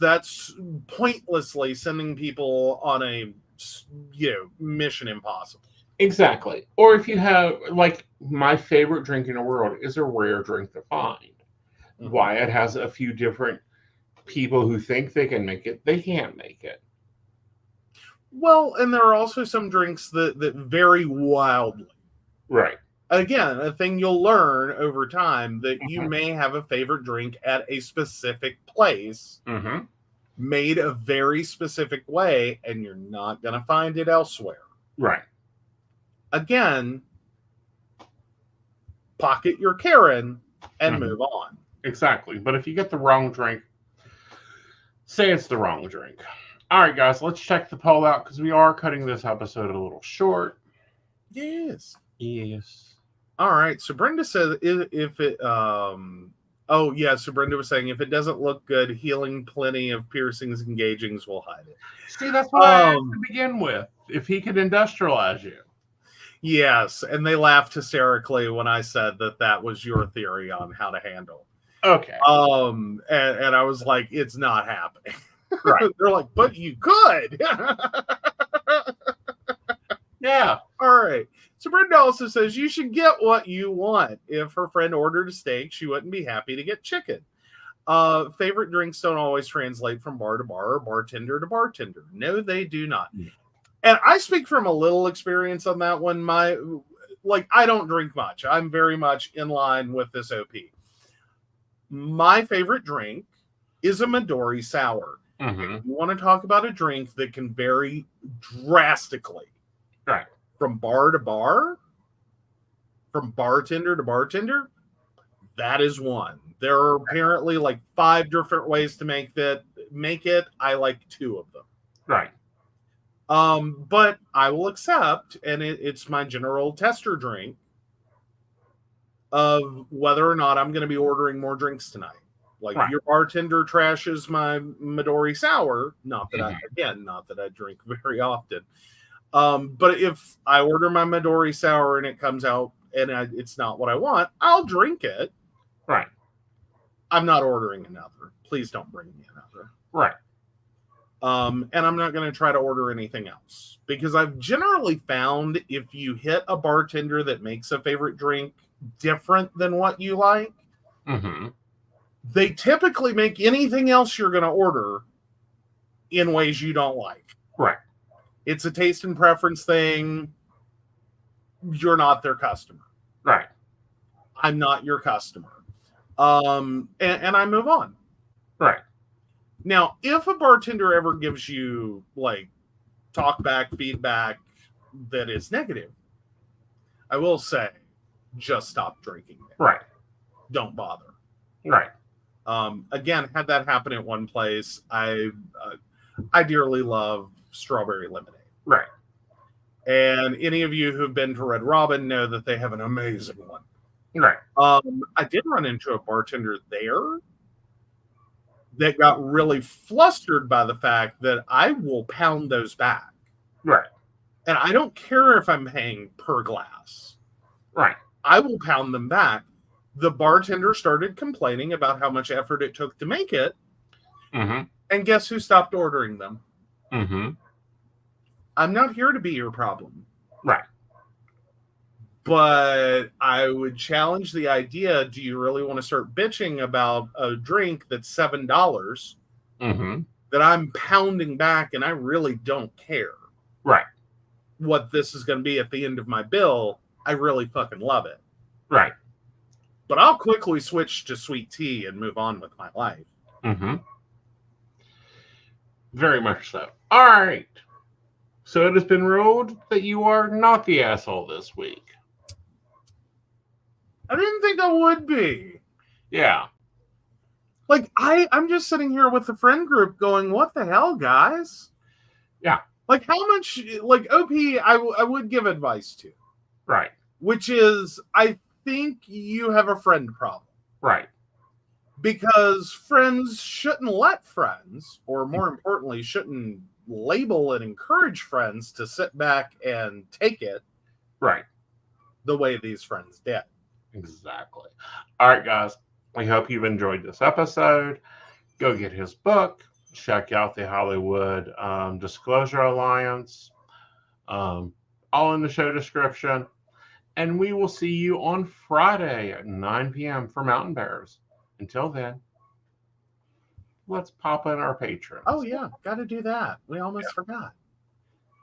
S8: pointlessly sending people on a mission impossible.
S1: Exactly. Or if you have, like, my favorite drink in the world is a rare drink to find.
S8: Mhm.
S1: Wyatt has a few different people who think they can make it. They can't make it.
S8: Well, and there are also some drinks that vary wildly.
S1: Right.
S8: Again, a thing you'll learn over time that you
S1: Mhm.
S8: may have a favorite drink at a specific place
S1: Mm-hmm.
S8: made a very specific way, and you're not going to find it elsewhere.
S1: Right.
S8: Again, pocket your Karen and
S1: Mhm.
S8: move on.
S1: Exactly. But if you get the wrong drink, say it's the wrong drink. All right, guys, let's check the poll out because we are cutting this episode a little short.
S8: Yes.
S1: Yes.
S8: All right. So Brenda said if it oh yeah, so Brenda was saying if it doesn't look good, healing plenty of piercings and gaugings will hide it.
S1: See, that's what I had to begin with. If he could industrialize you.
S8: Yes, and they laughed hysterically when I said that was your theory on how to handle.
S1: Okay.
S8: And I was like, it's not happening.
S1: Right.
S8: They're like, but you could.
S1: Yeah.
S8: All right. So Brenda also says you should get what you want. If her friend ordered a steak, she wouldn't be happy to get chicken. Favorite drinks don't always translate from bar to bar or bartender to bartender. No, they do not.
S1: Yeah.
S8: And I speak from a little experience on that one. I don't drink much. I'm very much in line with this OP. My favorite drink is a Midori sour.
S1: Mm-hmm.
S8: You want to talk about a drink that can vary drastically.
S1: Right.
S8: From bar to bar, from bartender to bartender, that is one. There are apparently like 5 different ways to make it. I like 2 of them.
S1: Right.
S8: But I will accept, and it's my general tester drink of whether or not I'm going to be ordering more drinks tonight. Like
S1: Right.
S8: if your bartender trashes my Midori sour, not that
S1: Mhm.
S8: I drink very often. But if I order my Midori sour and it comes out and it's not what I want, I'll drink it.
S1: Right.
S8: I'm not ordering another. Please don't bring me another.
S1: Right.
S8: And I'm not going to try to order anything else because I've generally found if you hit a bartender that makes a favorite drink different than what you like,
S1: Mm-hmm.
S8: they typically make anything else you're going to order in ways you don't like.
S1: Right.
S8: It's a taste and preference thing. You're not their customer.
S1: Right.
S8: I'm not your customer. And I move on.
S1: Right.
S8: Now, if a bartender ever gives you like talk back, feedback that is negative, I will say, just stop drinking it.
S1: Right.
S8: Don't bother.
S1: Right.
S8: Again, had that happen at one place, I dearly love strawberry lemonade.
S1: Right.
S8: And any of you who've been to Red Robin know that they have an amazing one.
S1: Right.
S8: I did run into a bartender there that got really flustered by the fact that I will pound those back.
S1: Right.
S8: And I don't care if I'm paying per glass.
S1: Right.
S8: I will pound them back. The bartender started complaining about how much effort it took to make it.
S1: Mm-hmm.
S8: And guess who stopped ordering them?
S1: Mm-hmm.
S8: I'm not here to be your problem.
S1: Right.
S8: But I would challenge the idea, do you really want to start bitching about a drink that's $7
S1: Mm-hmm.
S8: that I'm pounding back and I really don't care
S1: Right.
S8: what this is going to be at the end of my bill? I really fucking love it.
S1: Right.
S8: But I'll quickly switch to sweet tea and move on with my life.
S1: Mm-hmm. Very much so. All right. So it has been ruled that you are not the asshole this week.
S8: I didn't think I would be.
S1: Yeah.
S8: Like, I'm just sitting here with the friend group going, what the hell, guys?
S1: Yeah.
S8: Like, how much, like, OP, I would give advice to.
S1: Right.
S8: Which is, I think you have a friend problem.
S1: Right.
S8: Because friends shouldn't let friends, or more importantly, shouldn't label and encourage friends to sit back and take it.
S1: Right.
S8: The way these friends did.
S1: Exactly. All right, guys. We hope you've enjoyed this episode. Go get his book. Check out the Hollywood Disclosure Alliance. All in the show description. And we will see you on Friday at 9 p.m. for Mountain Bears. Until then, let's pop in our patrons.
S8: Oh, yeah. Got to do that. We almost forgot.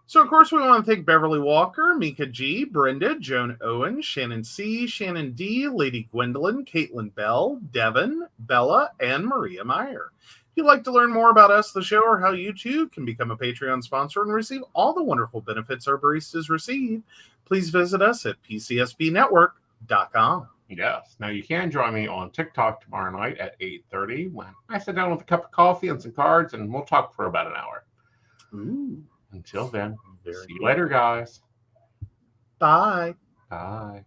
S8: So, of course, we want to thank Beverly Walker, Mika G, Brenda, Joan Owen, Shannon C, Shannon D, Lady Gwendolyn, Caitlin Bell, Devin, Bella, and Maria Meyer. If you'd like to learn more about us, the show, or how you too can become a Patreon sponsor and receive all the wonderful benefits our baristas receive, please visit us at pcsbnetwork.com.
S1: Yes. Now, you can join me on TikTok tomorrow night at 8:30 when I sit down with a cup of coffee and some cards, and we'll talk for about an hour.
S8: Ooh.
S1: Until then,
S8: Very
S1: see you
S8: good.
S1: later, guys.
S8: Bye.
S1: Bye.